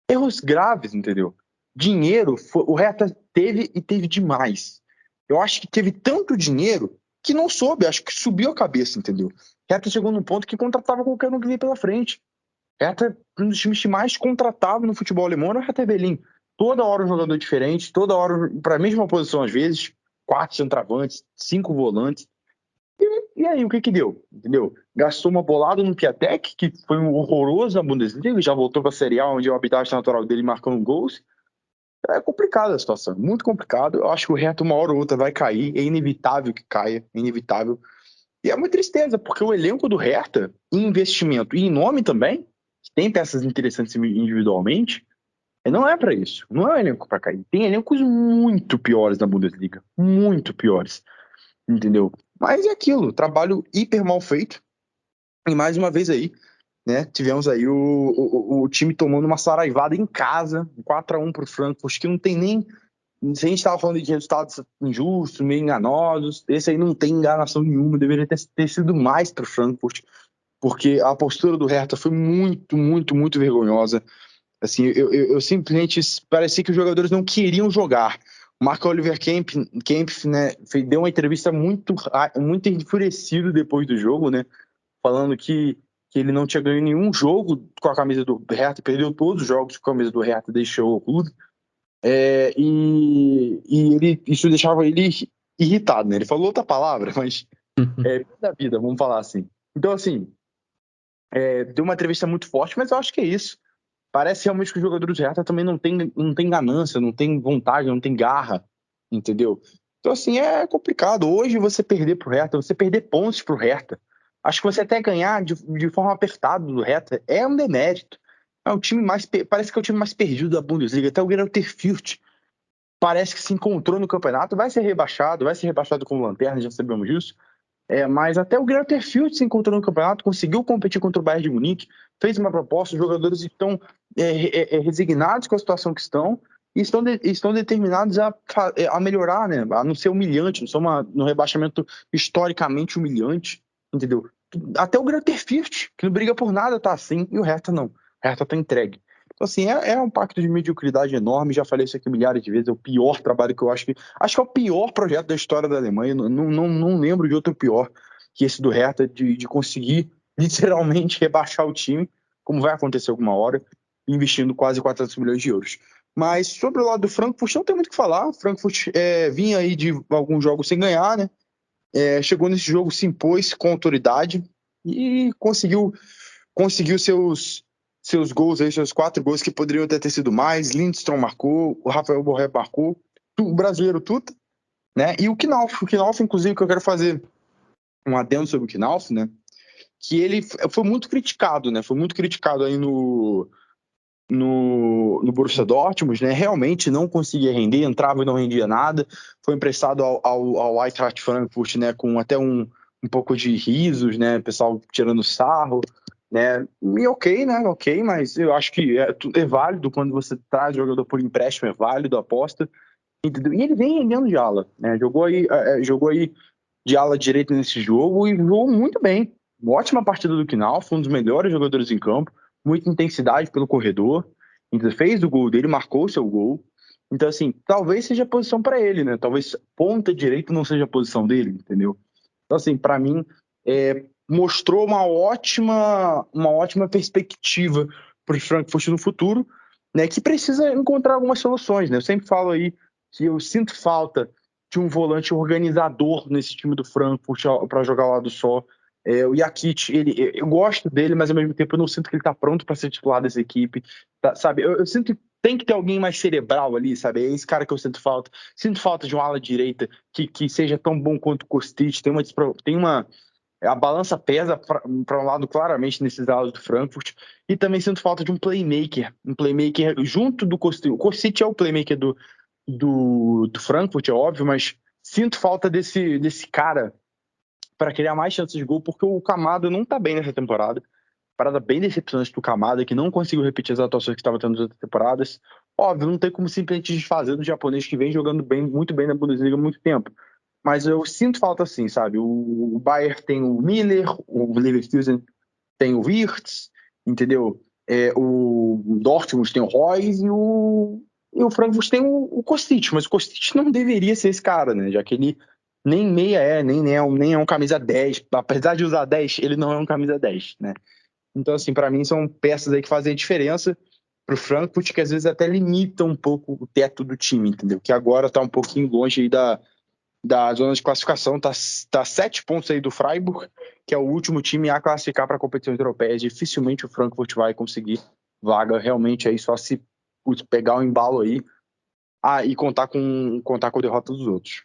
Erros graves, entendeu? Dinheiro, o Hertha teve demais. Eu acho que teve tanto dinheiro que não soube, acho que subiu a cabeça, entendeu? O Hertha chegou num ponto que contratava qualquer um que vinha pela frente. Hertha, um dos times que mais contratava no futebol alemão era o Hertha Berlim. Toda hora um jogador diferente, toda hora para a mesma posição às vezes, 4 centroavantes, 5 volantes. E aí, o que deu? Entendeu? Gastou uma bolada no Piatek, que foi um horroroso na Bundesliga, já voltou para a Série A, onde é o habitat natural dele marcando gols. É complicada a situação, muito complicado. Eu acho que o Hertha uma hora ou outra vai cair, é inevitável que caia, é inevitável. E é uma tristeza, porque o elenco do Hertha, em investimento e em nome também, que tem peças interessantes individualmente, não é para isso. Não é um elenco para cair. Tem elencos muito piores na Bundesliga. Muito piores. Entendeu? Mas é aquilo. Trabalho hiper mal feito. E mais uma vez aí, né? Tivemos aí o time tomando uma saraivada em casa. 4-1 pro Frankfurt, que não tem nem... Se a gente estava falando de resultados injustos, meio enganosos, esse aí não tem enganação nenhuma. Deveria ter sido mais pro Frankfurt. Porque a postura do Hertha foi muito, muito, muito vergonhosa. Assim, eu simplesmente parecia que os jogadores não queriam jogar. O Marc-Oliver Kempf, né, deu uma entrevista muito enfurecido depois do jogo, né, falando que ele não tinha ganho nenhum jogo com a camisa do Hertha, perdeu todos os jogos com a camisa do Hertha, deixou o clube. Isso deixava ele irritado, né? Ele falou outra palavra, mas da vida, vamos falar assim. Então, assim, deu uma entrevista muito forte, mas eu acho que é isso. Parece realmente que os jogadores do Hertha também não tem ganância, não tem vontade, não tem garra, entendeu? Então, assim, é complicado. Hoje você perder pro Hertha, você perder pontos pro Hertha, acho que você até ganhar de forma apertada do Hertha é um demérito. Parece que é o time mais perdido da Bundesliga. Até o Greuther Fürth parece que se encontrou no campeonato, vai ser rebaixado como lanterna, já sabemos disso. Mas até o Greuther Fürth se encontrou no campeonato, conseguiu competir contra o Bayern de Munique, fez uma proposta, os jogadores estão resignados com a situação que estão e estão determinados a melhorar, né? A não ser humilhante, no rebaixamento historicamente humilhante, entendeu? Até o Greuther Fürth, que não briga por nada, tá assim, e o Hertha não. O Hertha tá entregue. Então, assim, é um pacto de mediocridade enorme, já falei isso aqui milhares de vezes, é o pior trabalho que eu acho que é o pior projeto da história da Alemanha, não lembro de outro pior que esse do Hertha, de conseguir literalmente rebaixar o time, como vai acontecer alguma hora, investindo quase 400 milhões de euros. Mas sobre o lado do Frankfurt, não tem muito o que falar, o Frankfurt vinha aí de alguns jogos sem ganhar, né? Chegou nesse jogo, se impôs com autoridade e conseguiu seus gols aí, seus 4 gols que poderiam ter sido mais. Lindstrom marcou, o Rafael Borré marcou, o brasileiro Tuta, né? E o Knauf, inclusive, que eu quero fazer um adendo sobre o Knauf, né? Que ele foi muito criticado, né? Foi muito criticado aí no Borussia Dortmund, né? Realmente não conseguia render, entrava e não rendia nada. Foi emprestado ao Eintracht Frankfurt, né? Com até um pouco de risos, né? O pessoal tirando sarro, né? E ok, né? Ok, mas eu acho que é válido quando você traz jogador por empréstimo, é válido a aposta, entendeu? E ele vem rendendo de ala, né? Jogou aí de ala direita nesse jogo e jogou muito bem. Uma ótima partida do Knauf, um dos melhores jogadores em campo, muita intensidade pelo corredor, fez o gol dele, marcou o seu gol. Então, assim, talvez seja a posição para ele, né? Talvez ponta direita não seja a posição dele, entendeu? Então, assim, para mim, mostrou uma ótima perspectiva para o Frankfurt no futuro, né? Que precisa encontrar algumas soluções, né? Eu sempre falo aí que eu sinto falta de um volante organizador nesse time do Frankfurt para jogar ao lado só. O Jakic, eu gosto dele, mas ao mesmo tempo eu não sinto que ele está pronto para ser titular dessa equipe, tá, sabe? Eu sinto que tem que ter alguém mais cerebral ali, sabe? É esse cara que eu sinto falta. Sinto falta de uma ala direita que seja tão bom quanto o Kostic. A balança pesa para um lado claramente nesses lados do Frankfurt. E também sinto falta de um playmaker junto do Kostic. O Kostic é o playmaker do Frankfurt, é óbvio, mas sinto falta desse cara para criar mais chances de gol, porque o Kamada não tá bem nessa temporada. Parada bem decepcionante do Kamada, que não conseguiu repetir as atuações que estava tendo nas outras temporadas. Óbvio, não tem como simplesmente desfazer do japonês que vem jogando muito bem na Bundesliga há muito tempo. Mas eu sinto falta assim, sabe? O Bayern tem o Miller, o Leverkusen tem o Wirtz, entendeu? O Dortmund tem o Reus e o Frankfurt tem o Kostic, mas o Kostic não deveria ser esse cara, né? Já que ele nem meia nem é um camisa 10. Apesar de usar 10, ele não é um camisa 10, né? Então, assim, para mim são peças aí que fazem a diferença pro Frankfurt, que às vezes até limitam um pouco o teto do time, entendeu? Que agora tá um pouquinho longe aí da zona de classificação, tá 7 pontos aí do Freiburg, que é o último time a classificar para competições europeias. Dificilmente o Frankfurt vai conseguir vaga, realmente aí só se pegar o embalo aí e contar com a derrota dos outros.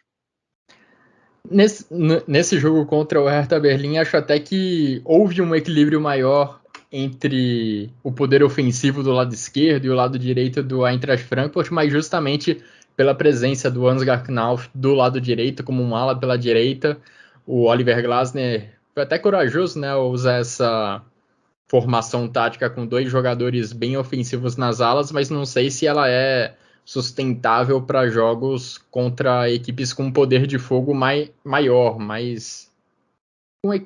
Nesse jogo contra o Hertha Berlim, acho até que houve um equilíbrio maior entre o poder ofensivo do lado esquerdo e o lado direito do Eintracht Frankfurt, mas justamente pela presença do Ansgar Knauf do lado direito, como um ala pela direita. O Oliver Glasner foi até corajoso, né, usar essa formação tática com 2 jogadores bem ofensivos nas alas, mas não sei se ela é sustentável para jogos contra equipes com poder de fogo maior,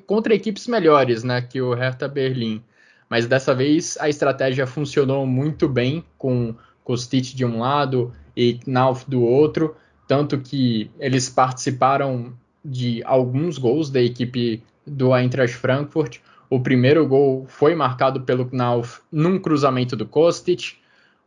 contra equipes melhores, né, que o Hertha Berlim. Mas dessa vez a estratégia funcionou muito bem, com Kostic de um lado e Knauf do outro, tanto que eles participaram de alguns gols da equipe do Eintracht Frankfurt. O primeiro gol foi marcado pelo Knauf num cruzamento do Kostic.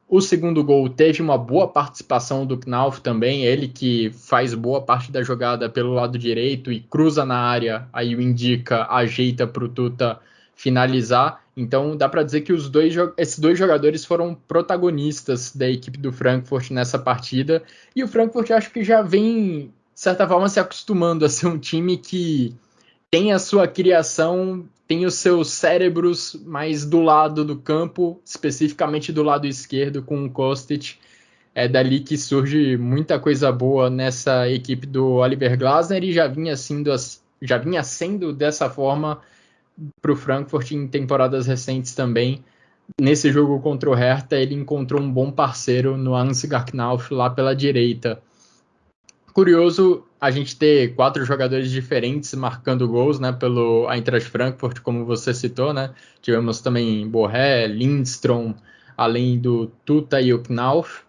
O segundo gol teve uma boa participação do Knauf também, ele que faz boa parte da jogada pelo lado direito e cruza na área, aí o Indica ajeita para o Tuta finalizar. Então dá para dizer que esses dois jogadores foram protagonistas da equipe do Frankfurt nessa partida, e o Frankfurt acho que já vem, de certa forma, se acostumando a ser um time que tem a sua criação, tem os seus cérebros mais do lado do campo, especificamente do lado esquerdo com o Kostic. É dali que surge muita coisa boa nessa equipe do Oliver Glasner e já vinha sendo dessa forma para o Frankfurt em temporadas recentes também. Nesse jogo contra o Hertha, ele encontrou um bom parceiro no Ansgar Knauf lá pela direita. Curioso a gente ter 4 jogadores diferentes marcando gols, né, pelo Eintracht Frankfurt, como você citou, né? Tivemos também Borré, Lindstrom, além do Tuta e o Knauf.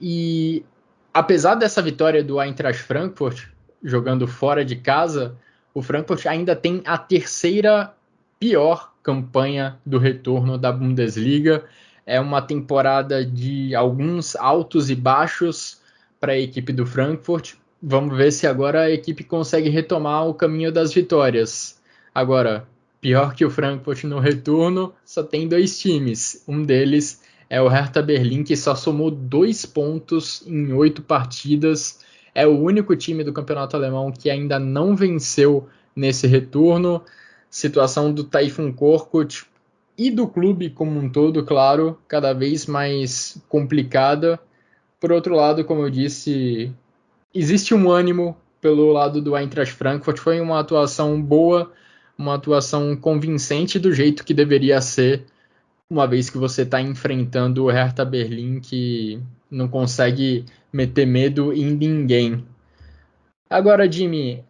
E apesar dessa vitória do Eintracht Frankfurt, jogando fora de casa, o Frankfurt ainda tem a terceira pior campanha do retorno da Bundesliga. É uma temporada de alguns altos e baixos para a equipe do Frankfurt. Vamos ver se agora a equipe consegue retomar o caminho das vitórias. Agora, pior que o Frankfurt no retorno, só tem 2 times. Um deles é o Hertha Berlim, que só somou 2 pontos em 8 partidas. É o único time do campeonato alemão que ainda não venceu nesse retorno. Situação do Tayfun Korkut e do clube como um todo, claro, cada vez mais complicada. Por outro lado, como eu disse, existe um ânimo pelo lado do Eintracht Frankfurt. Foi uma atuação boa, uma atuação convincente do jeito que deveria ser, uma vez que você está enfrentando o Hertha Berlim, que não consegue meter medo em ninguém. Agora, Jimmy,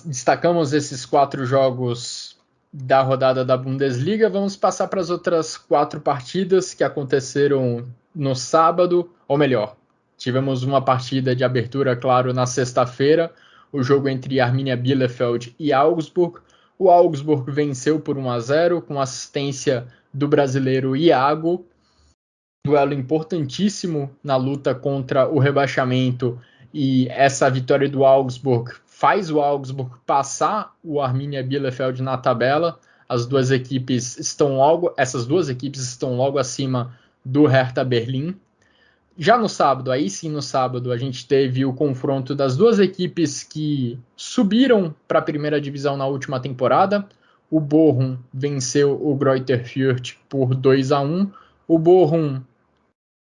destacamos esses 4 jogos da rodada da Bundesliga. Vamos passar para as outras 4 partidas que aconteceram no sábado, ou melhor, tivemos uma partida de abertura, claro, na sexta-feira, o jogo entre Arminia Bielefeld e Augsburg. O Augsburg venceu por 1-0 com assistência do brasileiro Iago. Duelo importantíssimo na luta contra o rebaixamento, e essa vitória do Augsburg faz o Augsburg passar o Arminia Bielefeld na tabela. Essas duas equipes estão logo acima do Hertha Berlim. Já no sábado, aí sim no sábado, a gente teve o confronto das duas equipes que subiram para a primeira divisão na última temporada. O Bochum venceu o Greuther Fürth por 2-1. O Bochum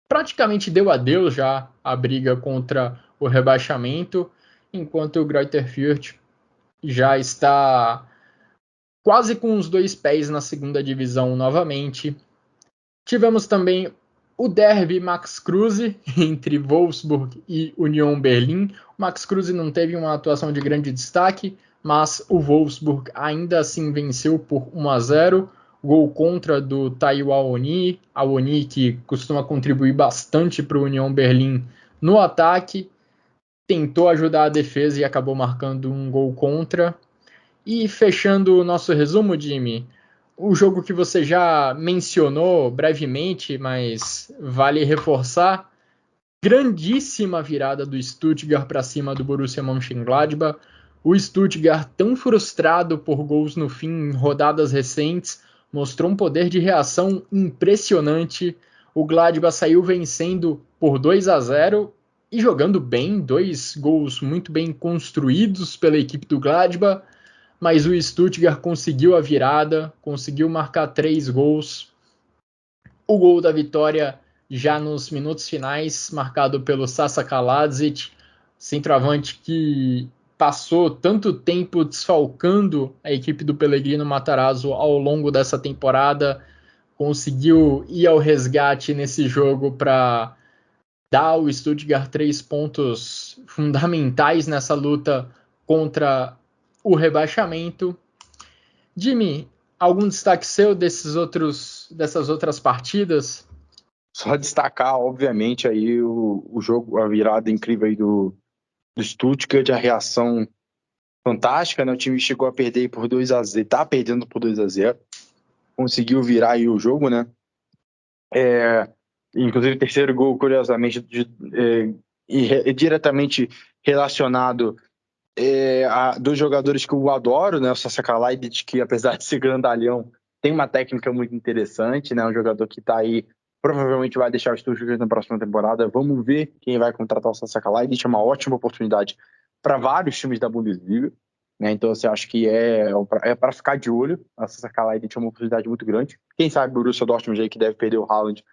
praticamente deu adeus já à briga contra o rebaixamento, enquanto o Greuther Fürth já está quase com os 2 pés na segunda divisão novamente. Tivemos também o derby Max Kruse entre Wolfsburg e Union Berlin. O Max Kruse não teve uma atuação de grande destaque, mas o Wolfsburg ainda assim venceu por 1-0. Gol contra do Taiwo Awoniyi. Awoniyi, que costuma contribuir bastante para o Union Berlin no ataque, tentou ajudar a defesa e acabou marcando um gol contra. E fechando o nosso resumo, Jimmy, o jogo que você já mencionou brevemente, mas vale reforçar: grandíssima virada do Stuttgart para cima do Borussia Mönchengladbach. O Stuttgart, tão frustrado por gols no fim em rodadas recentes, mostrou um poder de reação impressionante. O Gladbach saiu vencendo por 2-0 e jogando bem, 2 gols muito bem construídos pela equipe do Gladbach, mas o Stuttgart conseguiu a virada, conseguiu marcar 3 gols. O gol da vitória já nos minutos finais, marcado pelo Sasa Kaladzic, centroavante que passou tanto tempo desfalcando a equipe do Pellegrino Matarazzo ao longo dessa temporada, conseguiu ir ao resgate nesse jogo para dar ao Stuttgart 3 pontos fundamentais nessa luta contra o rebaixamento. Jimmy, algum destaque seu dessas outras partidas? Só destacar, obviamente, aí o jogo, a virada incrível aí do Stuttgart, a reação fantástica, né? O time chegou a perder por 2-0, tá perdendo por 2-0, conseguiu virar aí o jogo, né? Inclusive o terceiro gol, curiosamente, diretamente relacionado a 2 jogadores que eu adoro, né? O Sasa Kaladzic, que apesar de ser grandalhão, tem uma técnica muito interessante, né? Um jogador que tá aí, provavelmente vai deixar o Stuttgart na próxima temporada. Vamos ver quem vai contratar o Sasa Kaladzic. É uma ótima oportunidade para vários times da Bundesliga, né? Então, assim, acho que é para ficar de olho. O Sasa Kaladzic é uma oportunidade muito grande. Quem sabe o Borussia Dortmund aí, que deve perder o Haaland,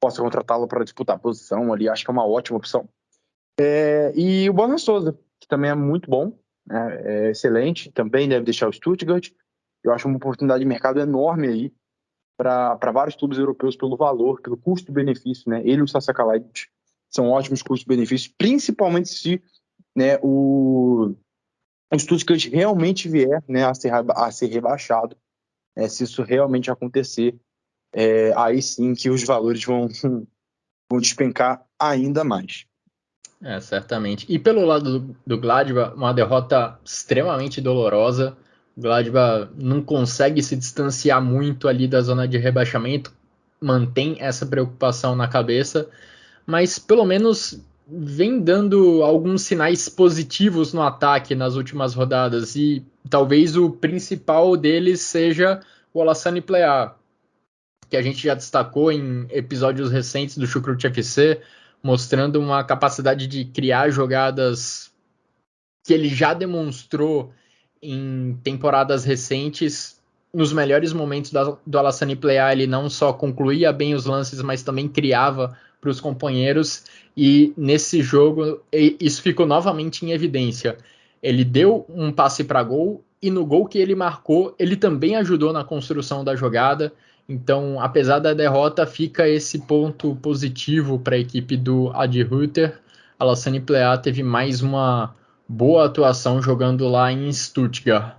possa contratá-lo para disputar a posição ali. Acho que é uma ótima opção. E o Borna Souza, que também é muito bom, né? É excelente, também deve deixar o Stuttgart. Eu acho uma oportunidade de mercado enorme aí para vários clubes europeus pelo valor, pelo custo-benefício, né? Ele e o Sasa Kaladzic são ótimos custos-benefícios, principalmente se, né, o Stuttgart realmente vier, né, a ser rebaixado. Se isso realmente acontecer, aí sim que os valores vão despencar ainda mais. Certamente. E pelo lado do Gladbach, uma derrota extremamente dolorosa. O Gladbach não consegue se distanciar muito ali da zona de rebaixamento, mantém essa preocupação na cabeça, mas pelo menos vem dando alguns sinais positivos no ataque nas últimas rodadas, e talvez o principal deles seja o Alassane Plea, que a gente já destacou em episódios recentes do Chucrute FC, mostrando uma capacidade de criar jogadas que ele já demonstrou em temporadas recentes. Nos melhores momentos do Alassane Plea, ele não só concluía bem os lances, mas também criava para os companheiros, e nesse jogo isso ficou novamente em evidência. Ele deu um passe para gol, e no gol que ele marcou, ele também ajudou na construção da jogada. Então, apesar da derrota, fica esse ponto positivo para a equipe do Adi Hütter. Alassane Plea teve mais uma boa atuação jogando lá em Stuttgart.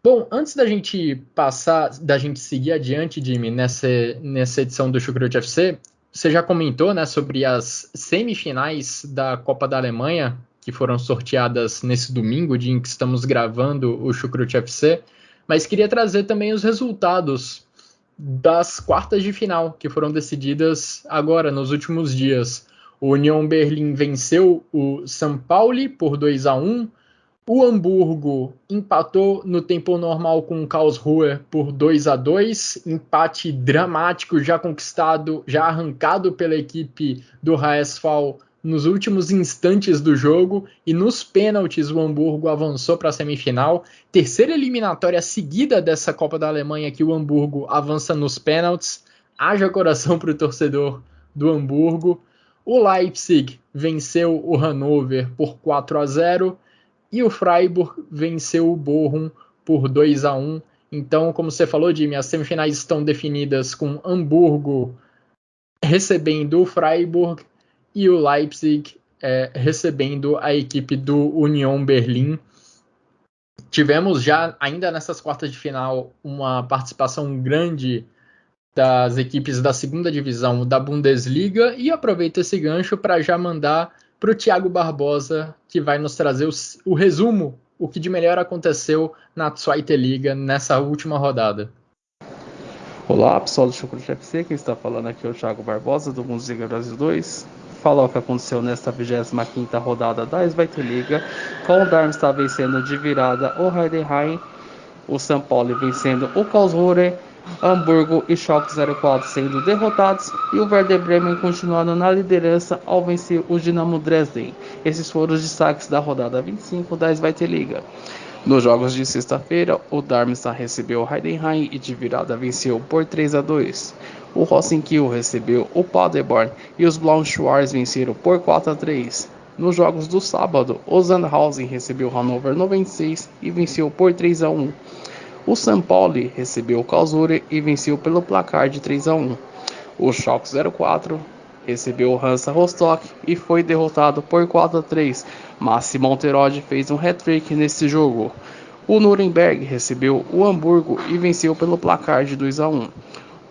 Bom, antes da gente seguir adiante, Jimmy, nessa edição do Chucrute FC, você já comentou, né, sobre as semifinais da Copa da Alemanha, que foram sorteadas nesse domingo, dia em que estamos gravando o Chucrute FC, mas queria trazer também os resultados das quartas de final, que foram decididas agora, nos últimos dias. O Union Berlin venceu o São Paulo por 2-1, o Hamburgo empatou no tempo normal com o Karlsruhe por 2-2, empate dramático já conquistado, já arrancado pela equipe do HSV nos últimos instantes do jogo, e nos pênaltis o Hamburgo avançou para a semifinal. Terceira eliminatória seguida dessa Copa da Alemanha que o Hamburgo avança nos pênaltis. Haja coração para o torcedor do Hamburgo. O Leipzig venceu o Hannover por 4-0 e o Freiburg venceu o Bochum por 2-1. Então, como você falou, Jimmy, as semifinais estão definidas com Hamburgo recebendo o Freiburg e o Leipzig recebendo a equipe do Union Berlin. Tivemos já, ainda nessas quartas de final, uma participação grande das equipes da segunda divisão da Bundesliga, e aproveito esse gancho para já mandar para o Thiago Barbosa, que vai nos trazer o resumo, o que de melhor aconteceu na Zweite Liga nessa última rodada. Olá, pessoal do Chucrute FC, quem está falando aqui é o Thiago Barbosa, do Bundesliga Brasil 2. Falar o que aconteceu nesta 25ª rodada da Zweite Liga, com o Darmstadt vencendo de virada o Heidenheim, o São Paulo vencendo o Karlsruhe, Hamburgo e Schalke 04 sendo derrotados, e o Werder Bremen continuando na liderança ao vencer o Dinamo Dresden. Esses foram os destaques da rodada 25 da Zweite Liga. Nos jogos de sexta-feira, o Darmstadt recebeu o Heidenheim e de virada venceu por 3-2. O Rosenkiel recebeu o Paderborn e os Braunschweig venceram por 4-3. Nos jogos do sábado, o Sandhausen recebeu o Hannover 96 e venceu por 3-1. O São Paulo recebeu o Karlsruhe e venceu pelo placar de 3-1. O Schalke 04 recebeu o Hansa Rostock e foi derrotado por 4-3, mas Simon Terodde fez um hat-trick nesse jogo. O Nuremberg recebeu o Hamburgo e venceu pelo placar de 2-1.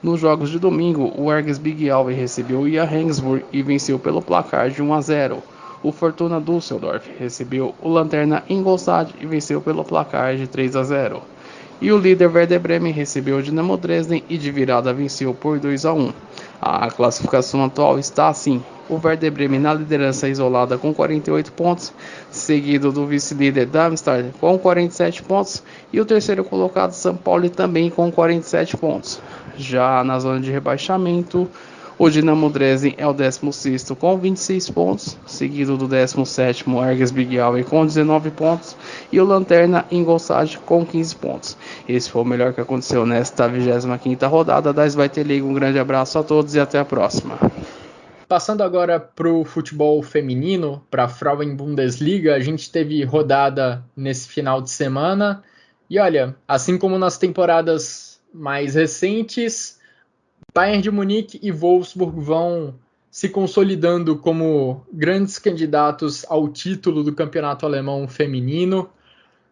Nos jogos de domingo, o Erges Big Alve recebeu o Ia Regensburg e venceu pelo placar de 1-0. O Fortuna Düsseldorf recebeu o Lanterna Ingolstadt e venceu pelo placar de 3-0. E o líder Werder Bremen recebeu o Dinamo Dresden e de virada venceu por 2-1. A classificação atual está assim: o Werder Bremen na liderança isolada com 48 pontos, seguido do vice-líder Darmstadt com 47 pontos e o terceiro colocado São Paulo também com 47 pontos. Já na zona de rebaixamento, o Dinamo Dresden é o 16º com 26 pontos, seguido do 17º Erges Big Alve com 19 pontos e o Lanterna Ingolstadt com 15 pontos. Esse foi o melhor que aconteceu nesta 25ª rodada da Zweite Liga. Um grande abraço a todos e até a próxima. Passando agora para o futebol feminino, para a Frauen Bundesliga, a gente teve rodada nesse final de semana. E olha, assim como nas temporadas mais recentes, Bayern de Munique e Wolfsburg vão se consolidando como grandes candidatos ao título do campeonato alemão feminino.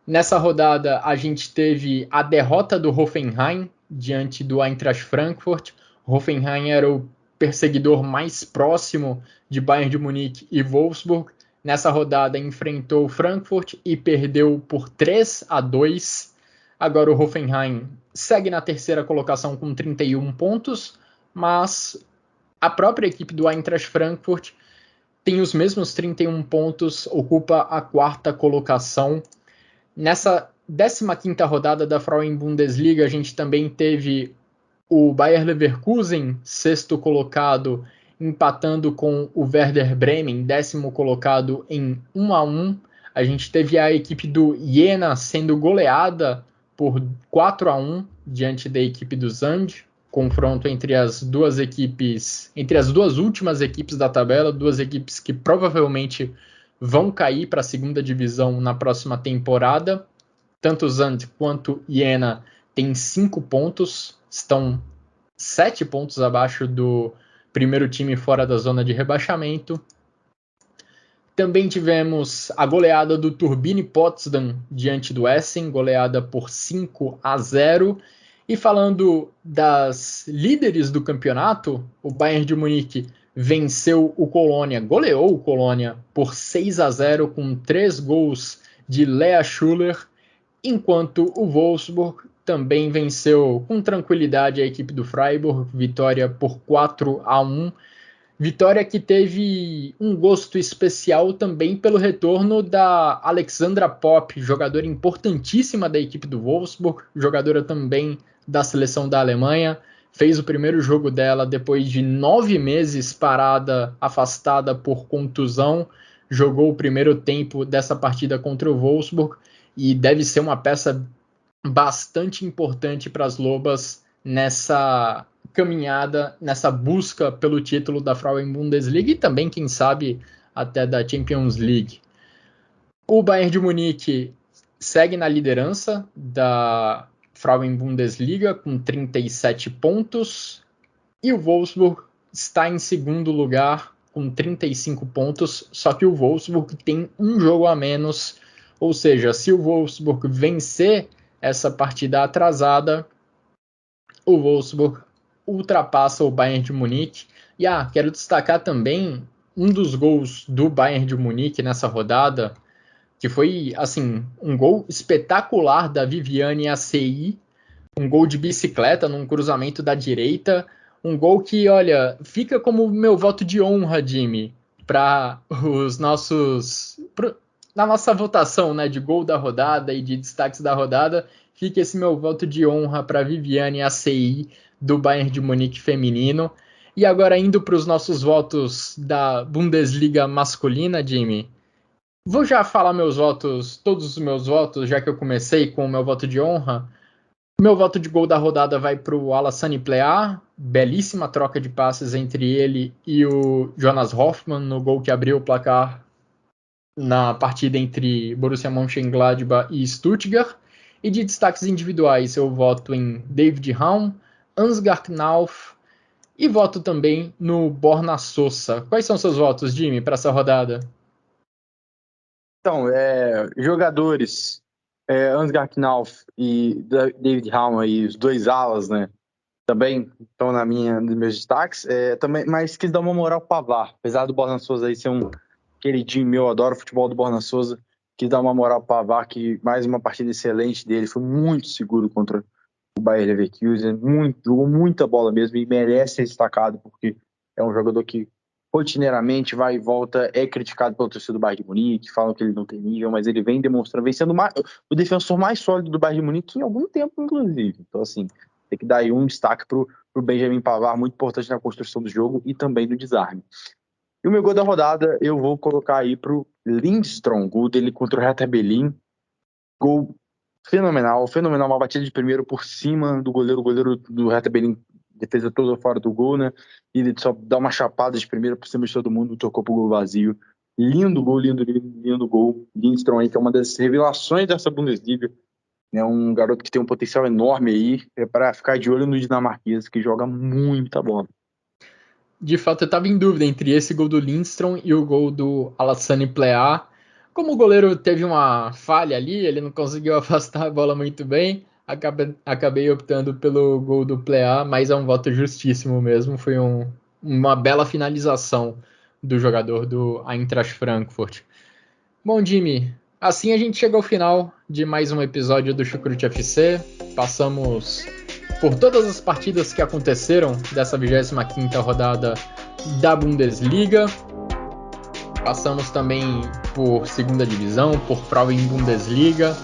Nessa rodada, a gente teve a derrota do Hoffenheim diante do Eintracht Frankfurt. Hoffenheim era o perseguidor mais próximo de Bayern de Munique e Wolfsburg. Nessa rodada, enfrentou o Frankfurt e perdeu por 3-2. Agora o Hoffenheim segue na terceira colocação com 31 pontos, mas a própria equipe do Eintracht Frankfurt tem os mesmos 31 pontos, ocupa a quarta colocação. Nessa 15ª rodada da Frauen Bundesliga, a gente também teve o Bayer Leverkusen, sexto colocado, empatando com o Werder Bremen, 10º colocado, em 1-1. A gente teve a equipe do Jena sendo goleada por 4-1 diante da equipe do Zand. Confronto entre as duas equipes, entre as duas últimas equipes da tabela, duas equipes que provavelmente vão cair para a segunda divisão na próxima temporada. Tanto Zand quanto Jena têm 5 pontos, estão 7 pontos abaixo do primeiro time fora da zona de rebaixamento. Também tivemos a goleada do Turbine Potsdam diante do Essen, goleada por 5-0. E falando das líderes do campeonato, o Bayern de Munique venceu o Colônia, goleou o Colônia por 6-0 com 3 gols de Lea Schuller, enquanto o Wolfsburg também venceu com tranquilidade a equipe do Freiburg, vitória por 4-1. Vitória que teve um gosto especial também pelo retorno da Alexandra Popp, jogadora importantíssima da equipe do Wolfsburg, jogadora também da seleção da Alemanha. Fez o primeiro jogo dela depois de 9 meses parada, afastada por contusão. Jogou o primeiro tempo dessa partida contra o Wolfsburg e deve ser uma peça bastante importante para as Lobas nessa caminhada, nessa busca pelo título da Frauen Bundesliga e também, quem sabe, até da Champions League. O Bayern de Munique segue na liderança da Frauen Bundesliga com 37 pontos e o Wolfsburg está em segundo lugar com 35 pontos, só que o Wolfsburg tem um jogo a menos, ou seja, se o Wolfsburg vencer essa partida atrasada, o Wolfsburg ultrapassa o Bayern de Munique. E quero destacar também um dos gols do Bayern de Munique nessa rodada, que foi assim, um gol espetacular da Viviane Acei, um gol de bicicleta num cruzamento da direita, um gol que, olha, fica como meu voto de honra, Jimmy, para os nossos... na nossa votação, né, de gol da rodada e de destaques da rodada, fica esse meu voto de honra para Viviane Acei, do Bayern de Munique feminino. E agora indo para os nossos votos da Bundesliga masculina, Jimmy. Vou já falar meus votos, todos os meus votos, já que eu comecei com o meu voto de honra. Meu voto de gol da rodada vai para o Alassane Plea, belíssima troca de passes entre ele e o Jonas Hoffmann no gol que abriu o placar na partida entre Borussia Mönchengladbach e Stuttgart. E de destaques individuais eu voto em David Raum, Ansgar Knauf e voto também no Borna Sosa. Quais são seus votos, Jimmy, para essa rodada? Então, jogadores, Ansgar Knauf e David Raum, aí, os dois alas, né, também estão nos meus destaques, também, mas quis dar uma moral para o Pavard, apesar do Borna Sosa aí ser um queridinho meu, adoro o futebol do Borna Sosa, quis dar uma moral para o Pavard, que mais uma partida excelente dele, foi muito seguro contra o Bayer Leverkusen, jogou muita bola mesmo e merece ser destacado, porque é um jogador que rotineiramente vai e volta, é criticado pelo torcedor do Bayern de Munique, falam que ele não tem nível, mas ele vem demonstrando, vem sendo o defensor mais sólido do Bayern de Munique em algum tempo, inclusive. Então, assim, tem que dar aí um destaque pro Benjamin Pavard, muito importante na construção do jogo e também no desarme. E o meu gol da rodada, eu vou colocar aí pro Lindström, gol dele contra o Hertha Berlin, gol fenomenal, uma batida de primeiro por cima do goleiro, o goleiro do Hertha Berlin, defesa toda fora do gol, né, e ele só dá uma chapada de primeira por cima de todo mundo, tocou pro gol vazio, lindo gol, lindo gol, Lindström aí, que é uma das revelações dessa Bundesliga, é um garoto que tem um potencial enorme aí, para ficar de olho no dinamarquês, que joga muita bola. De fato, eu estava em dúvida entre esse gol do Lindström e o gol do Alassane Plea. Como o goleiro teve uma falha ali, ele não conseguiu afastar a bola muito bem, acabei optando pelo gol do Plea, mas é um voto justíssimo mesmo. Foi uma bela finalização do jogador do Eintracht Frankfurt. Bom, Jimmy, assim a gente chega ao final de mais um episódio do Chucrute FC. Passamos por todas as partidas que aconteceram dessa 25ª rodada da Bundesliga. Passamos também por segunda divisão, por Frauen Bundesliga.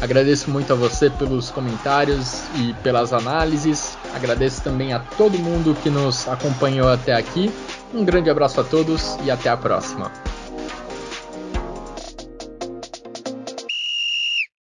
Agradeço muito a você pelos comentários e pelas análises. Agradeço também a todo mundo que nos acompanhou até aqui. Um grande abraço a todos e até a próxima.